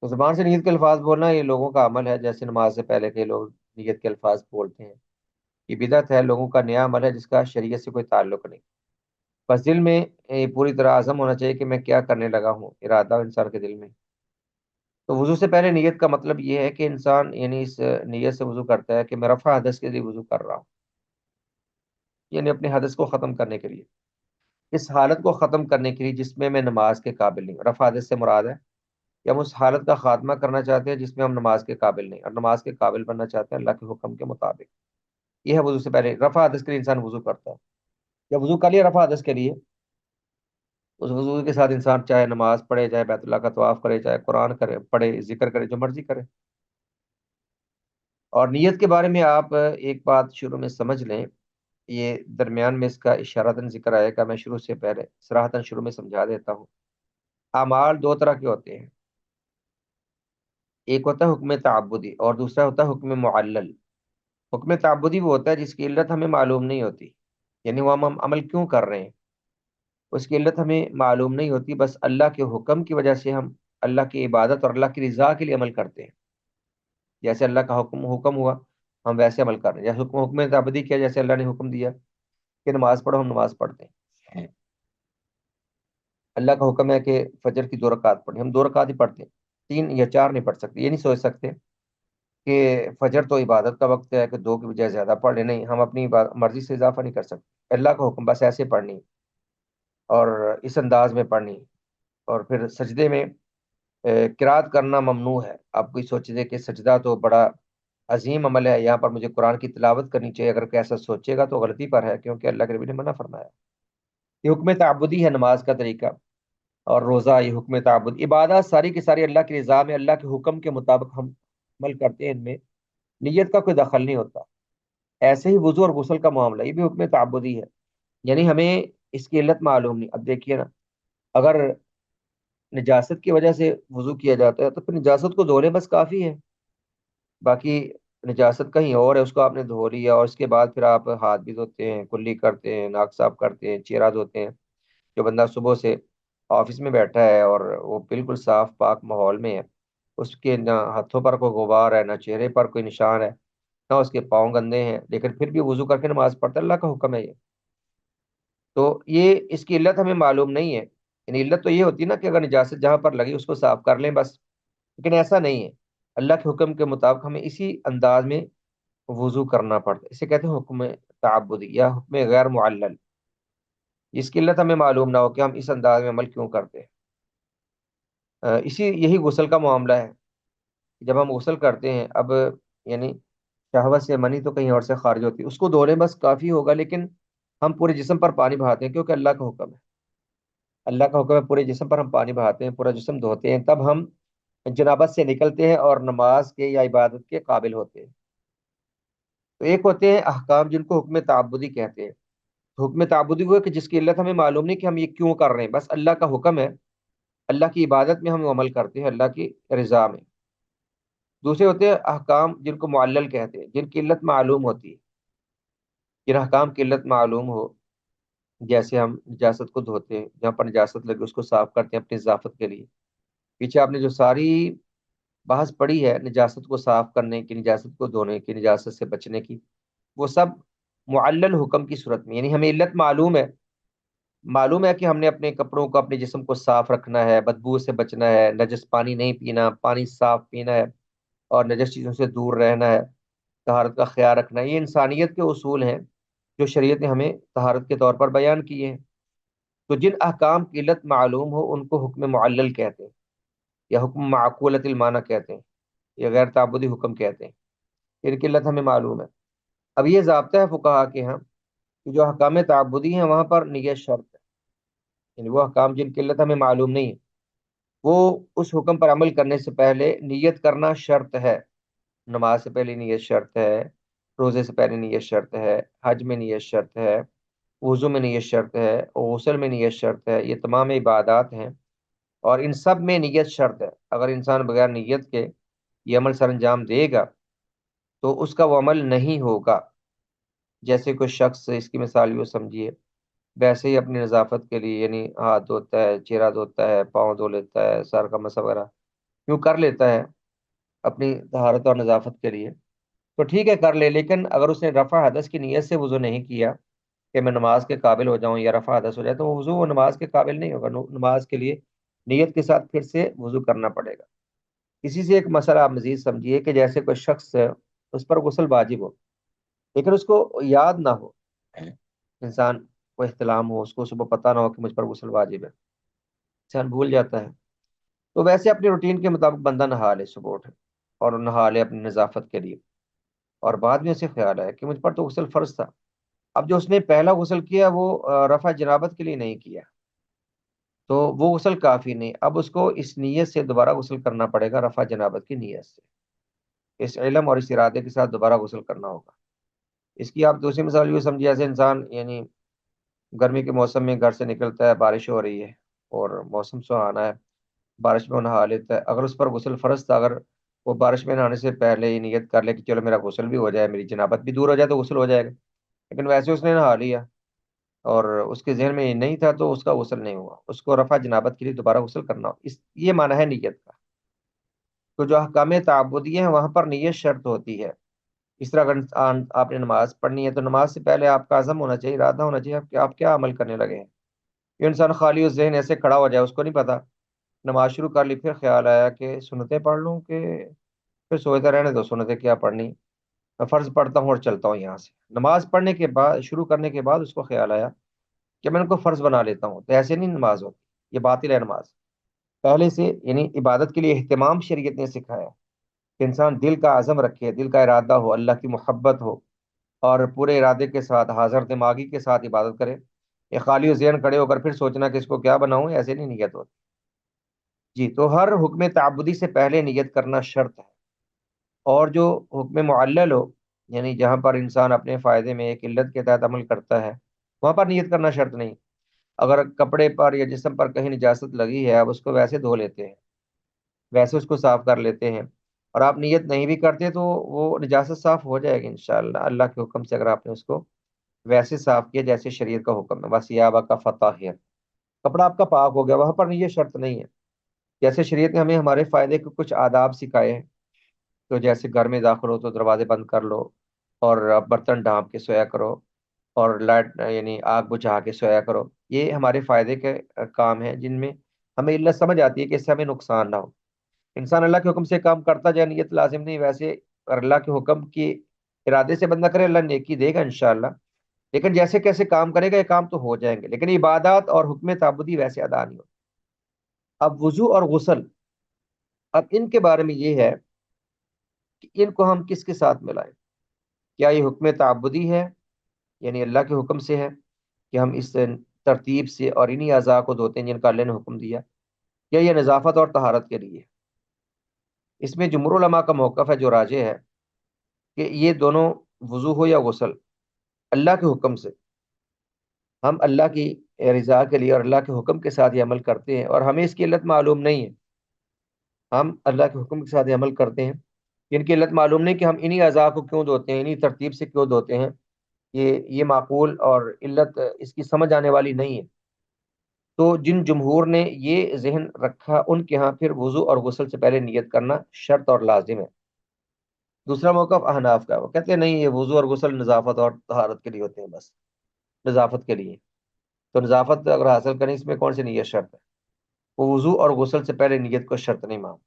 تو زبان سے نیت کے الفاظ بولنا یہ لوگوں کا عمل ہے، جیسے نماز سے پہلے کے لوگ نیت کے الفاظ بولتے ہیں، یہ بدعت ہے، لوگوں کا نیا عمل ہے جس کا شریعت سے کوئی تعلق نہیں۔ بس دل میں پوری طرح عزم ہونا چاہیے کہ میں کیا کرنے لگا ہوں، ارادہ انسان کے دل میں۔ تو وضو سے پہلے نیت کا مطلب یہ ہے کہ انسان یعنی اس نیت سے وضو کرتا ہے کہ میں رفع حدث کے لیے وضو کر رہا ہوں، یعنی اپنے حدث کو ختم کرنے کے لیے، اس حالت کو ختم کرنے کے لیے جس میں میں نماز کے قابل نہیں ہوں۔ رفع حدث سے مراد ہے کہ ہم اس حالت کا خاتمہ کرنا چاہتے ہیں جس میں ہم نماز کے قابل نہیں، اور نماز کے قابل بننا چاہتے ہیں اللہ کے حکم کے مطابق۔ یہ ہے وضو سے پہلے، رفع حدث کے لیے انسان وضو کرتا ہے۔ جب وضو کر لیا رفع حدث کے لیے، اس وضو کے ساتھ انسان چاہے نماز پڑھے، چاہے بیت اللہ کا طواف کرے، چاہے قرآن کرے پڑھے، ذکر کرے، جو مرضی کرے۔ اور نیت کے بارے میں آپ ایک بات شروع میں سمجھ لیں، یہ درمیان میں اس کا اشارتاً ذکر آئے گا، میں شروع سے پہلے صراحتاً شروع میں سمجھا دیتا ہوں۔ اعمال دو طرح کے ہوتے ہیں، ایک ہوتا ہے حکم تعبدی اور دوسرا ہوتا ہے حکم معلل۔ حکم تعبدی وہ ہوتا ہے جس کی علت ہمیں معلوم نہیں ہوتی، یعنی وہ ہم عمل کیوں کر رہے ہیں اس کی علت ہمیں معلوم نہیں ہوتی، بس اللہ کے حکم کی وجہ سے ہم اللہ کی عبادت اور اللہ کی رضا کے لیے عمل کرتے ہیں۔ جیسے اللہ کا حکم ہوا ہم ویسے عمل کر رہے ہیں، جیسے حکم تعبدی کیا، جیسے اللہ نے حکم دیا کہ نماز پڑھو، ہم نماز پڑھتے ہیں۔ اللہ کا حکم ہے کہ فجر کی 2 رکعت پڑھیں، ہم 2 رکعت ہی پڑھتے ہیں، 3 یا 4 نہیں پڑھ سکتے۔ یہ نہیں سوچ سکتے کہ فجر تو عبادت کا وقت ہے کہ 2 کی بجائے زیادہ پڑھ لیں، نہیں، ہم اپنی مرضی سے اضافہ نہیں کر سکتے۔ اللہ کا حکم بس ایسے پڑھنی اور اس انداز میں پڑھنی۔ اور پھر سجدے میں قرات کرنا ممنوع ہے۔ آپ کوئی سوچ دے کہ سجدہ تو بڑا عظیم عمل ہے، یہاں پر مجھے قرآن کی تلاوت کرنی چاہیے، اگر کوئی ایسا سوچے گا تو غلطی پر ہے، کیونکہ اللہ کے نبی نے منع فرمایا۔ یہ حکم تعبدی ہے، نماز کا طریقہ اور روزہ، یہ حکم تعبد، عبادات ساری کی ساری اللہ کی رضا میں، اللہ کے حکم کے مطابق ہم عمل کرتے ہیں، ان میں نیت کا کوئی دخل نہیں ہوتا۔ ایسے ہی وضو اور غسل کا معاملہ، یہ بھی حکم تعبدی ہے، یعنی ہمیں اس کی علت معلوم نہیں۔ اب دیکھیے نا، اگر نجاست کی وجہ سے وضو کیا جاتا ہے تو پھر نجاست کو دھو لیں بس کافی ہے، باقی نجاست کہیں اور ہے، اس کو آپ نے دھو لیا، اور اس کے بعد پھر آپ ہاتھ بھی دھوتے ہیں، کلی کرتے ہیں، ناک صاف کرتے ہیں، چہرہ دھوتے ہیں۔ جو بندہ صبح سے آفس میں بیٹھا ہے اور وہ بالکل صاف پاک ماحول میں ہے، اس کے نہ ہاتھوں پر کوئی غبار ہے، نہ چہرے پر کوئی نشان ہے، نہ اس کے پاؤں گندے ہیں، لیکن پھر بھی وضو کر کے نماز پڑھتا ہے، اللہ کا حکم ہے یہ۔ تو یہ اس کی علت ہمیں معلوم نہیں ہے، یعنی علت تو یہ ہوتی ہے نا کہ اگر نجاست جہاں پر لگی اس کو صاف کر لیں بس، لیکن ایسا نہیں ہے۔ اللہ کے حکم کے مطابق ہمیں اسی انداز میں وضو کرنا پڑتا ہے، اسے کہتے ہیں حکم تعبدی یا حکم غیر معلل، جس کی علت ہمیں معلوم نہ ہو کہ ہم اس انداز میں عمل کیوں کرتے ہیں۔ یہی غسل کا معاملہ ہے، جب ہم غسل کرتے ہیں، اب یعنی شہوت سے منی تو کہیں اور سے خارج ہوتی ہے، اس کو دھونے بس کافی ہوگا، لیکن ہم پورے جسم پر پانی بہاتے ہیں کیونکہ اللہ کا حکم ہے۔ اللہ کا حکم ہے، پورے جسم پر ہم پانی بہاتے ہیں، پورا جسم دھوتے ہیں، تب ہم جنابت سے نکلتے ہیں اور نماز کے یا عبادت کے قابل ہوتے ہیں۔ تو ایک ہوتے ہیں احکام جن کو حکم تعبدی کہتے ہیں، حکم تعبدی وہ ہے کہ جس کی علت ہمیں معلوم نہیں کہ ہم یہ کیوں کر رہے ہیں، بس اللہ کا حکم ہے، اللہ کی عبادت میں ہم عمل کرتے ہیں اللہ کی رضا میں۔ دوسرے ہوتے ہیں احکام جن کو معلل کہتے ہیں، جن کی علت معلوم ہوتی ہے، جن احکام کی علت معلوم ہو، جیسے ہم نجاست کو دھوتے ہیں، جہاں پر نجاست لگے اس کو صاف کرتے ہیں اپنی اضافت کے لیے۔ پیچھے آپ نے جو ساری بحث پڑھی ہے نجاست کو صاف کرنے کی، نجاست کو دھونے کی، نجاست سے بچنے کی، وہ سب معلل حکم کی صورت میں، یعنی ہمیں علت معلوم ہے معلوم ہے کہ ہم نے اپنے کپڑوں کو اپنے جسم کو صاف رکھنا ہے، بدبو سے بچنا ہے، نجس پانی نہیں پینا، پانی صاف پینا ہے، اور نجس چیزوں سے دور رہنا ہے، طہارت کا خیال رکھنا ہے۔ یہ انسانیت کے اصول ہیں جو شریعت نے ہمیں طہارت کے طور پر بیان کیے ہیں۔ تو جن احکام کی علت معلوم ہو ان کو حکم معلل کہتے ہیں، یا حکم معقولۃ المعنی کہتے ہیں، یا غیر تعبدی حکم کہتے ہیں۔ ان کی علت ہمیں معلوم ہے۔ اب یہ ضابطہ ہے فقہا کے ہاں کہ جو احکام تعبدی ہیں وہاں پر نیت شرط ہے، یعنی وہ احکام جن کی علت ہمیں معلوم نہیں ہے، وہ اس حکم پر عمل کرنے سے پہلے نیت کرنا شرط ہے۔ نماز سے پہلے نیت شرط ہے، روزے سے پہلے نیت شرط ہے، حج میں نیت شرط ہے، وضو میں نیت شرط ہے، غسل میں نیت شرط ہے۔ یہ تمام عبادات ہیں اور ان سب میں نیت شرط ہے۔ اگر انسان بغیر نیت کے یہ عمل سر انجام دے گا تو اس کا وہ عمل نہیں ہوگا۔ جیسے کوئی شخص، اس کی مثال یوں سمجھیے، ویسے ہی اپنی نظافت کے لیے یعنی ہاتھ دھوتا ہے، چہرہ دھوتا ہے، پاؤں دھو لیتا ہے، سر کا مسح وغیرہ یوں کر لیتا ہے اپنی طہارت اور نظافت کے لیے، تو ٹھیک ہے کر لے، لیکن اگر اس نے رفع حدث کی نیت سے وضو نہیں کیا کہ میں نماز کے قابل ہو جاؤں یا رفع حدث ہو جائے، تو وہ وضو وہ نماز کے قابل نہیں ہوگا۔ نماز کے لیے نیت کے ساتھ پھر سے وضو کرنا پڑے گا۔ اسی سے ایک مسئلہ آپ مزید سمجھیے کہ جیسے کوئی شخص اس پر غسل واجب ہو لیکن اس کو یاد نہ ہو، انسان کو احتلام ہو، اس کو صبح پتہ نہ ہو کہ مجھ پر غسل واجب ہے، انسان بھول جاتا ہے، تو ویسے اپنی روٹین کے مطابق بندہ نہا لے، صبح اٹھے اور نہا لے اپنی نظافت کے لیے، اور بعد میں اسے خیال آیا کہ مجھ پر تو غسل فرض تھا۔ اب جو اس نے پہلا غسل کیا وہ رفع جنابت کے لیے نہیں کیا، تو وہ غسل کافی نہیں، اب اس کو اس نیت سے دوبارہ غسل کرنا پڑے گا، رفع جنابت کی نیت سے، اس علم اور اس ارادے کے ساتھ دوبارہ غسل کرنا ہوگا۔ اس کی آپ دوسری مثال یہ سمجھیے، ایسے انسان یعنی گرمی کے موسم میں گھر سے نکلتا ہے، بارش ہو رہی ہے اور موسم سہانا ہے، بارش میں وہ نہا لیتا ہے، اگر اس پر غسل فرض تھا، اگر وہ بارش میں نہانے سے پہلے یہ نیت کر لے کہ چلو میرا غسل بھی ہو جائے، میری جنابت بھی دور ہو جائے، تو غسل ہو جائے گا، لیکن ویسے اس نے نہا لیا اور اس کے ذہن میں یہ نہیں تھا تو اس کا غسل نہیں ہوا، اس کو رفع جنابت کے لیے دوبارہ غسل کرنا ہو، یہ معنی ہے نیت کا۔ تو جو احکام تعبدی ہیں وہاں پر نیت شرط ہوتی ہے۔ اس طرح اگر آپ نے نماز پڑھنی ہے تو نماز سے پہلے آپ کا عزم ہونا چاہیے، ارادہ ہونا چاہیے کہ آپ کیا عمل کرنے لگے ہیں۔ یہ انسان خالی اس ذہن ایسے کھڑا ہو جائے، اس کو نہیں پتا، نماز شروع کر لی، پھر خیال آیا کہ سنتیں پڑھ لوں کہ پھر سوچتے رہنے دو، سنتیں کیا پڑھنی، میں فرض پڑھتا ہوں اور چلتا ہوں یہاں سے۔ نماز پڑھنے کے بعد، شروع کرنے کے بعد اس کو خیال آیا کہ میں ان کو فرض بنا لیتا ہوں، تو ایسے نہیں نماز ہوتی، یہ باطل ہے نماز۔ پہلے سے یعنی عبادت کے لیے اہتمام شریعت نے سکھایا کہ انسان دل کا عزم رکھے، دل کا ارادہ ہو، اللہ کی محبت ہو، اور پورے ارادے کے ساتھ، حاضر دماغی کے ساتھ عبادت کرے۔ یہ خالی ذہن کھڑے ہو کر پھر سوچنا کہ اس کو کیا بناؤں، ایسے نہیں نیت ہوتی۔ جی، تو ہر حکم تعبدی سے پہلے نیت کرنا شرط ہے، اور جو حکم معلل ہو، یعنی جہاں پر انسان اپنے فائدے میں ایک علت کے تحت عمل کرتا ہے، وہاں پر نیت کرنا شرط نہیں۔ اگر کپڑے پر یا جسم پر کہیں نجاست لگی ہے، آپ اس کو ویسے دھو لیتے ہیں، ویسے اس کو صاف کر لیتے ہیں، اور آپ نیت نہیں بھی کرتے تو وہ نجاست صاف ہو جائے گی انشاءاللہ، اللہ کے حکم سے، اگر آپ نے اس کو ویسے صاف کیا جیسے شریعت کا حکم ہے۔ وَثِيَابَكَ فَطَهِّرْ، کپڑا آپ کا پاک ہو گیا، وہاں پر یہ شرط نہیں ہے۔ جیسے شریعت نے ہمیں ہمارے فائدے کے کچھ آداب سکھائے ہیں، تو جیسے گھر میں داخل ہو تو دروازے بند کر لو، اور برتن ڈھانپ کے سویا کرو، اور لائٹ یعنی آگ بجھا کے سویا کرو، یہ ہمارے فائدے کے کام ہیں جن میں ہمیں علت سمجھ آتی ہے کہ اس سے ہمیں نقصان نہ ہو۔ انسان اللہ کے حکم سے کام کرتا جائے، نیت لازم نہیں، ویسے اگر اللہ کے حکم کی ارادے سے بندہ کرے، اللہ نیکی دے گا انشاءاللہ، لیکن جیسے کیسے کام کرے گا یہ کام تو ہو جائیں گے، لیکن عبادات اور حکم تعبدی ویسے ادا نہیں ہوتے۔ اب وضو اور غسل، اب ان کے بارے میں یہ ہے کہ ان کو ہم کس کے ساتھ ملائیں؟ کیا یہ حکم تعبدی ہے، یعنی اللہ کے حکم سے ہے کہ ہم اس ترتیب سے اور انہی اعضاء کو دھوتے ہیں جن کا اللہ نے حکم دیا، یا یہ نظافت اور طہارت کے لیے؟ اس میں جمہور علماء کا موقف ہے جو راجح ہے کہ یہ دونوں، وضو ہو یا غسل، اللہ کے حکم سے، ہم اللہ کی رضا کے لیے اور اللہ کے حکم کے ساتھ یہ عمل کرتے ہیں، اور ہمیں اس کی علت معلوم نہیں ہے، ہم اللہ کے حکم کے ساتھ یہ عمل کرتے ہیں، ان کی علت معلوم نہیں کہ ہم انہی اعضاء کو کیوں دھوتے ہیں، انہی ترتیب سے کیوں دھوتے ہیں، یہ معقول اور علت اس کی سمجھ آنے والی نہیں ہے۔ تو جن جمہور نے یہ ذہن رکھا، ان کے ہاں پھر وضو اور غسل سے پہلے نیت کرنا شرط اور لازم ہے۔ دوسرا موقف احناف کا، وہ کہتے ہیں نہیں، یہ وضو اور غسل نظافت اور طہارت کے لیے ہوتے ہیں، بس نظافت کے لیے، تو نظافت اگر حاصل کریں اس میں کون سی نیت شرط ہے؟ وہ وضو اور غسل سے پہلے نیت کو شرط نہیں مانتا،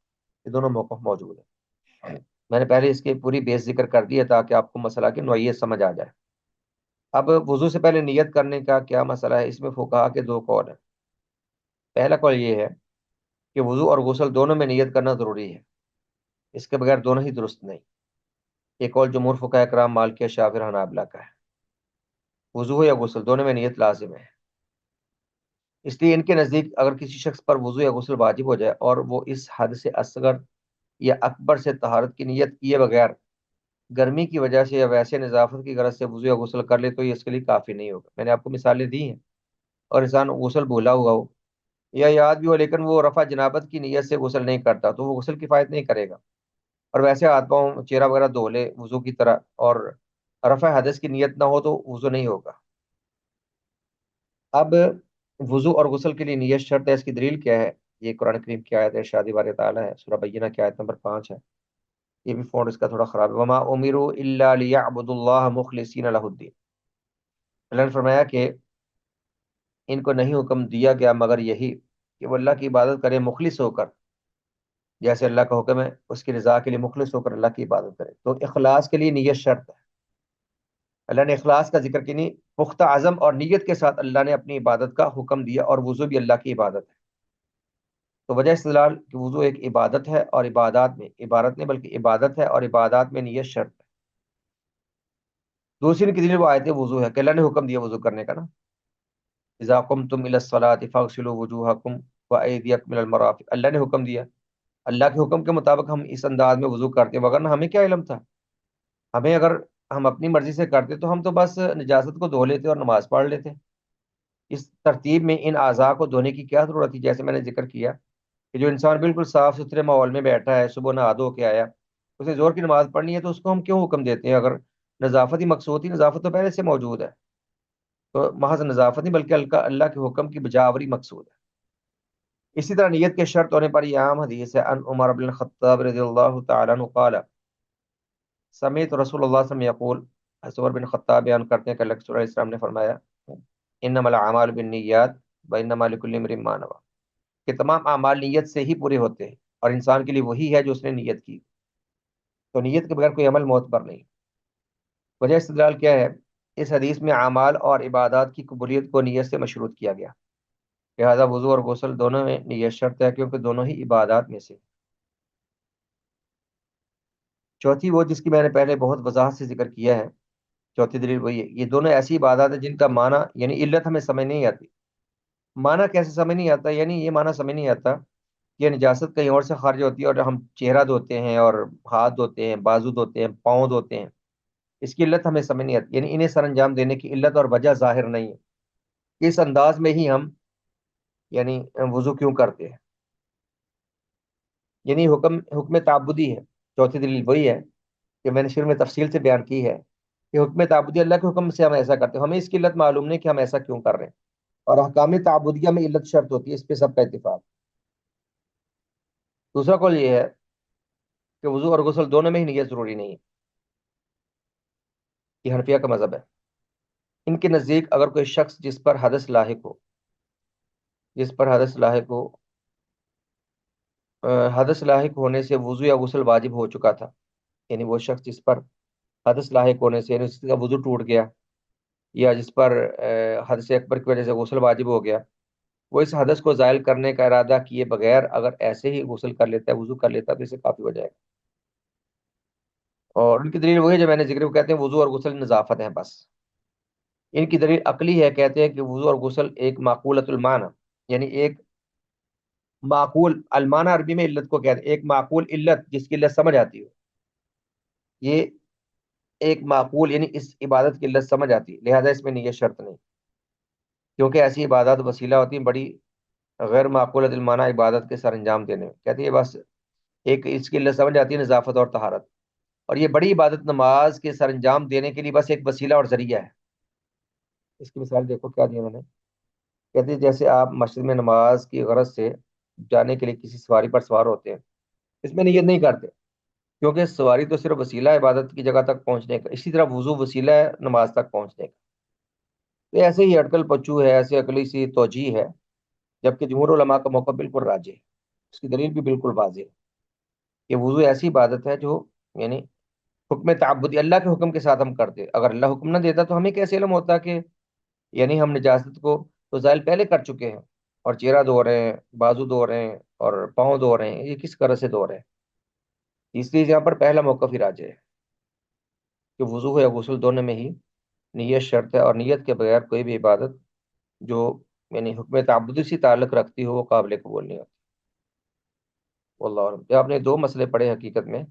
یہ دونوں موقف موجود ہے۔ میں نے پہلے اس کی پوری بیس ذکر کر دی ہے تاکہ آپ کو مسئلہ کی نوعیت سمجھ آ جائے۔ اب وضو سے پہلے نیت کرنے کا کیا مسئلہ ہے، اس میں فقہا کے دو قول ہیں۔ پہلا قول یہ ہے کہ وضو اور غسل دونوں میں نیت کرنا ضروری ہے، اس کے بغیر دونوں ہی درست نہیں۔ ایک قول جمہور فقہاء کرام مالکیہ شافعی حنابلہ کا ہے، وضو ہو یا غسل دونوں میں نیت لازم ہے۔ اس لیے ان کے نزدیک اگر کسی شخص پر وضو یا غسل واجب ہو جائے اور وہ اس حد سے اصغر یا اکبر سے طہارت کی نیت کیے بغیر گرمی کی وجہ سے یا ویسے نظافت کی غرض سے وضو یا غسل کر لے تو یہ اس کے لیے کافی نہیں ہوگا۔ میں نے آپ کو مثالیں دی ہیں، اور انسان غسل بھولا ہوا ہو یا یاد بھی ہو لیکن وہ رفع جنابت کی نیت سے غسل نہیں کرتا تو وہ غسل کفایت نہیں کرے گا، اور ویسے ہاتھ پاؤں چہرہ وغیرہ دھو لے وضو کی طرح اور رفع حدث کی نیت نہ ہو تو وضو نہیں ہوگا۔ اب وضو اور غسل کے لیے نیت شرط ہے، اس کی دلیل کیا ہے؟ یہ قرآن کریم کی آیت ارشاد بار تعالیٰ ہے، سورہ بینہ کی آیت نمبر 5 ہے۔ یہ بھی فون اس کا تھوڑا خراب ہے۔ وما امروا الا ليعبدوا الله مخلصین له الدین، اللہ نے فرمایا کہ ان کو نہیں حکم دیا گیا مگر یہی کہ وہ اللہ کی عبادت کرے مخلص ہو کر، جیسے اللہ کا حکم ہے اس کی رضا کے لیے مخلص ہو کر اللہ کی عبادت کرے۔ تو اخلاص کے لیے نیت شرط ہے۔ اللہ نے اخلاص کا ذکر کی نہیں، پختہ عزم اور نیت کے ساتھ اللہ نے اپنی عبادت کا حکم دیا، اور وضو بھی اللہ کی عبادت ہے۔ تو وجہ استدلال کہ وضو ایک عبادت ہے اور عبادات میں عبارت نہیں بلکہ عبادت ہے اور عبادات میں نیت شرط ہے۔ دوسری کی دلیل وہ آیت وضو ہے کہ اللہ نے حکم دیا وضو کرنے کا نا، اذا قمتم الى الصلاۃ فاغسلوا وجوہکم وایدیکم الى المرافق، اللہ نے حکم دیا، اللہ کے حکم کے مطابق ہم اس انداز میں وضو کرتے ہیں، وگرنہ ہمیں کیا علم تھا؟ ہمیں اگر ہم اپنی مرضی سے کرتے تو ہم تو بس نجاست کو دھو لیتے اور نماز پڑھ لیتے۔ اس ترتیب میں ان اعضاء کو دھونے کی کیا ضرورت تھی؟ جیسے میں نے ذکر کیا کہ جو انسان بالکل صاف ستھرے ماحول میں بیٹھا ہے، صبح نہا دھو کے آیا، اسے زور کی نماز پڑھنی ہے تو اس کو ہم کیوں حکم دیتے ہیں؟ اگر نظافت ہی مقصود تھی، نظافت تو پہلے سے موجود ہے، تو محض نظافت نہیں بلکہ اللہ کے حکم کی بجاوری مقصود ہے۔ اسی طرح نیت کے شرط ہونے پر یہ عام حدیث ہے، ان عمر بن الخطاب رضی اللہ تعالیٰ عنہ قال سمیعت رسول اللہ صلی اللہ علیہ وسلم یقول، عمر بن خطاب بیان کرتے ہیں کہ اللہ کے رسول علیہ السلام نے فرمایا، انما الاعمال بالنیات وانما لکل امرئ ما نوى، کہ تمام اعمال نیت سے ہی پورے ہوتے ہیں، اور انسان کے لیے وہی ہے جو اس نے نیت کی۔ تو نیت کے بغیر کوئی عمل معتبر نہیں۔ وجہ استدلال کیا ہے؟ اس حدیث میں اعمال اور عبادات کی قبولیت کو نیت سے مشروط کیا گیا، لہذا وضو اور غسل دونوں میں نیت شرط ہے کیونکہ دونوں ہی عبادات میں سے۔ چوتھی وہ جس کی میں نے پہلے بہت وضاحت سے ذکر کیا ہے، چوتھی دلیل وہی ہے، یہ دونوں ایسی عبادات ہیں جن کا معنی یعنی علت ہمیں سمجھ نہیں آتی۔ معنی کیسے سمجھ نہیں آتا؟ یعنی یہ معنی سمجھ نہیں آتا کہ نجاست کہیں اور سے خارج ہوتی ہے اور ہم چہرہ دھوتے ہیں اور ہاتھ دھوتے ہیں، بازو دھوتے ہیں، پاؤں دھوتے ہیں، اس کی علت ہمیں سمجھ نہیں آتی، یعنی انہیں سر انجام دینے کی علت اور وجہ ظاہر نہیں ہے، اس انداز میں ہی ہم یعنی وضو کیوں کرتے ہیں، یعنی حکم تعبدی ہے۔ چوتھی دلیل وہی ہے کہ میں نے شروع میں تفصیل سے بیان کی ہے کہ حکم تعبدی اللہ کے حکم سے ہم ایسا کرتے ہیں، ہمیں اس کی علت معلوم نہیں کہ ہم ایسا کیوں کر رہے ہیں، اور احکام تعبدیہ میں علت شرط ہوتی ہے، اس پہ سب کا اتفاق۔ دوسرا قول یہ ہے کہ وضو اور غسل دونوں میں ہی نیت ضروری نہیں ہے، یہ حنفیہ کا مذہب ہے۔ ان کے نزدیک اگر کوئی شخص جس پر حدث لاحق ہو حدث لاحق ہونے سے وضو یا غسل واجب ہو چکا تھا، یعنی وہ شخص جس پر حدث لاحق ہونے سے یعنی اس کا وضو ٹوٹ گیا، یا جس پر حدث اکبر کی وجہ سے غسل واجب ہو گیا، وہ اس حدث کو زائل کرنے کا ارادہ کیے بغیر اگر ایسے ہی غسل کر لیتا ہے، وضو کر لیتا ہے، تو اسے کافی ہو جائے گا۔ اور ان کی دلیل وہی ہے جو میں نے ذکر، وہ کہتے ہیں وضو اور غسل نظافت ہیں بس۔ ان کی دلیل عقلی ہے، کہتے ہیں کہ وضو اور غسل ایک معقولۃ المعنی، یعنی ایک معقول، المعنی عربی میں علت کو کہتے ہیں، ایک معقول علت جس کی علت سمجھ آتی ہو، یہ ایک معقول یعنی اس عبادت کی علت سمجھ آتی ہے، لہذا اس میں نیت شرط نہیں، کیونکہ ایسی عبادات وسیلہ ہوتی ہیں بڑی غیر معقولۃ المعنی عبادت کے سر انجام دینے میں، کہتے ہیں بس ایک اس کی علت سمجھ آتی ہے نظافت اور طہارت، اور یہ بڑی عبادت نماز کے سر انجام دینے کے لیے بس ایک وسیلہ اور ذریعہ ہے۔ اس کی مثال دیکھو کیا دی میں نے، کہتے ہیں جیسے آپ مسجد میں نماز کی غرض سے جانے کے لیے کسی سواری پر سوار ہوتے ہیں، اس میں نیت نہیں کرتے کیونکہ سواری تو صرف وسیلہ ہے عبادت کی جگہ تک پہنچنے کا، اسی طرح وضو وسیلہ ہے نماز تک پہنچنے کا۔ تو ایسے ہی اٹکل پچو ہے، ایسے عقلی سی توجیہ ہے، جبکہ جمہور علماء کا موقع بالکل راجح ہے، اس کی دلیل بھی بالکل واضح ہے کہ وضو ایسی عبادت ہے جو یعنی حکم تعبدی اللہ کے حکم کے ساتھ ہم کرتے، اگر اللہ حکم نہ دیتا تو ہمیں کیسے علم ہوتا کہ یعنی ہم نجاست کو تو زائل پہلے کر چکے ہیں، اور چہرہ دھو رہے ہیں، بازو دھو رہے ہیں، اور پاؤں دھو رہے ہیں، یہ کس طرح سے دھو رہے ہیں؟ اس لیے یہاں پر پہلا موقف ہی راجع ہے کہ وضو یا غسل دونوں میں ہی نیت شرط ہے، اور نیت کے بغیر کوئی بھی عبادت جو یعنی حکم تعبدی سے تعلق رکھتی ہو وہ قابل قبول نہیں ہوتی۔ واللہ اعلم۔ یہ آپ نے دو مسئلے پڑھے حقیقت میں،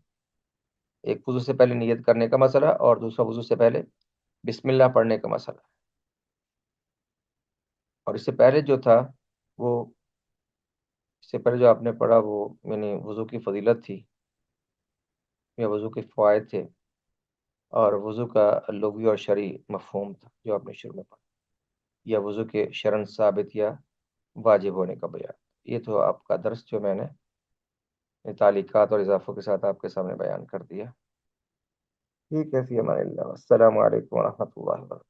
ایک وضو سے پہلے نیت کرنے کا مسئلہ، اور دوسرا وضو سے پہلے بسم اللہ پڑھنے کا مسئلہ۔ اور اس سے پہلے جو تھا وہ، اس سے پہلے جو آپ نے پڑھا وہ یعنی وضو کی فضیلت تھی یا وضو کے فوائد تھے، اور وضو کا لغوی اور شرعی مفہوم تھا جو آپ نے شروع میں پڑھا، یا وضو کے شرعن ثابت یا واجب ہونے کا بیان۔ یہ تو آپ کا درس جو میں نے تعلیقات اور اضافوں کے ساتھ آپ کے سامنے بیان کر دیا۔ ٹھیک ہے، فی امان اللہ، السلام علیکم ورحمۃ اللہ وبرکاتہ۔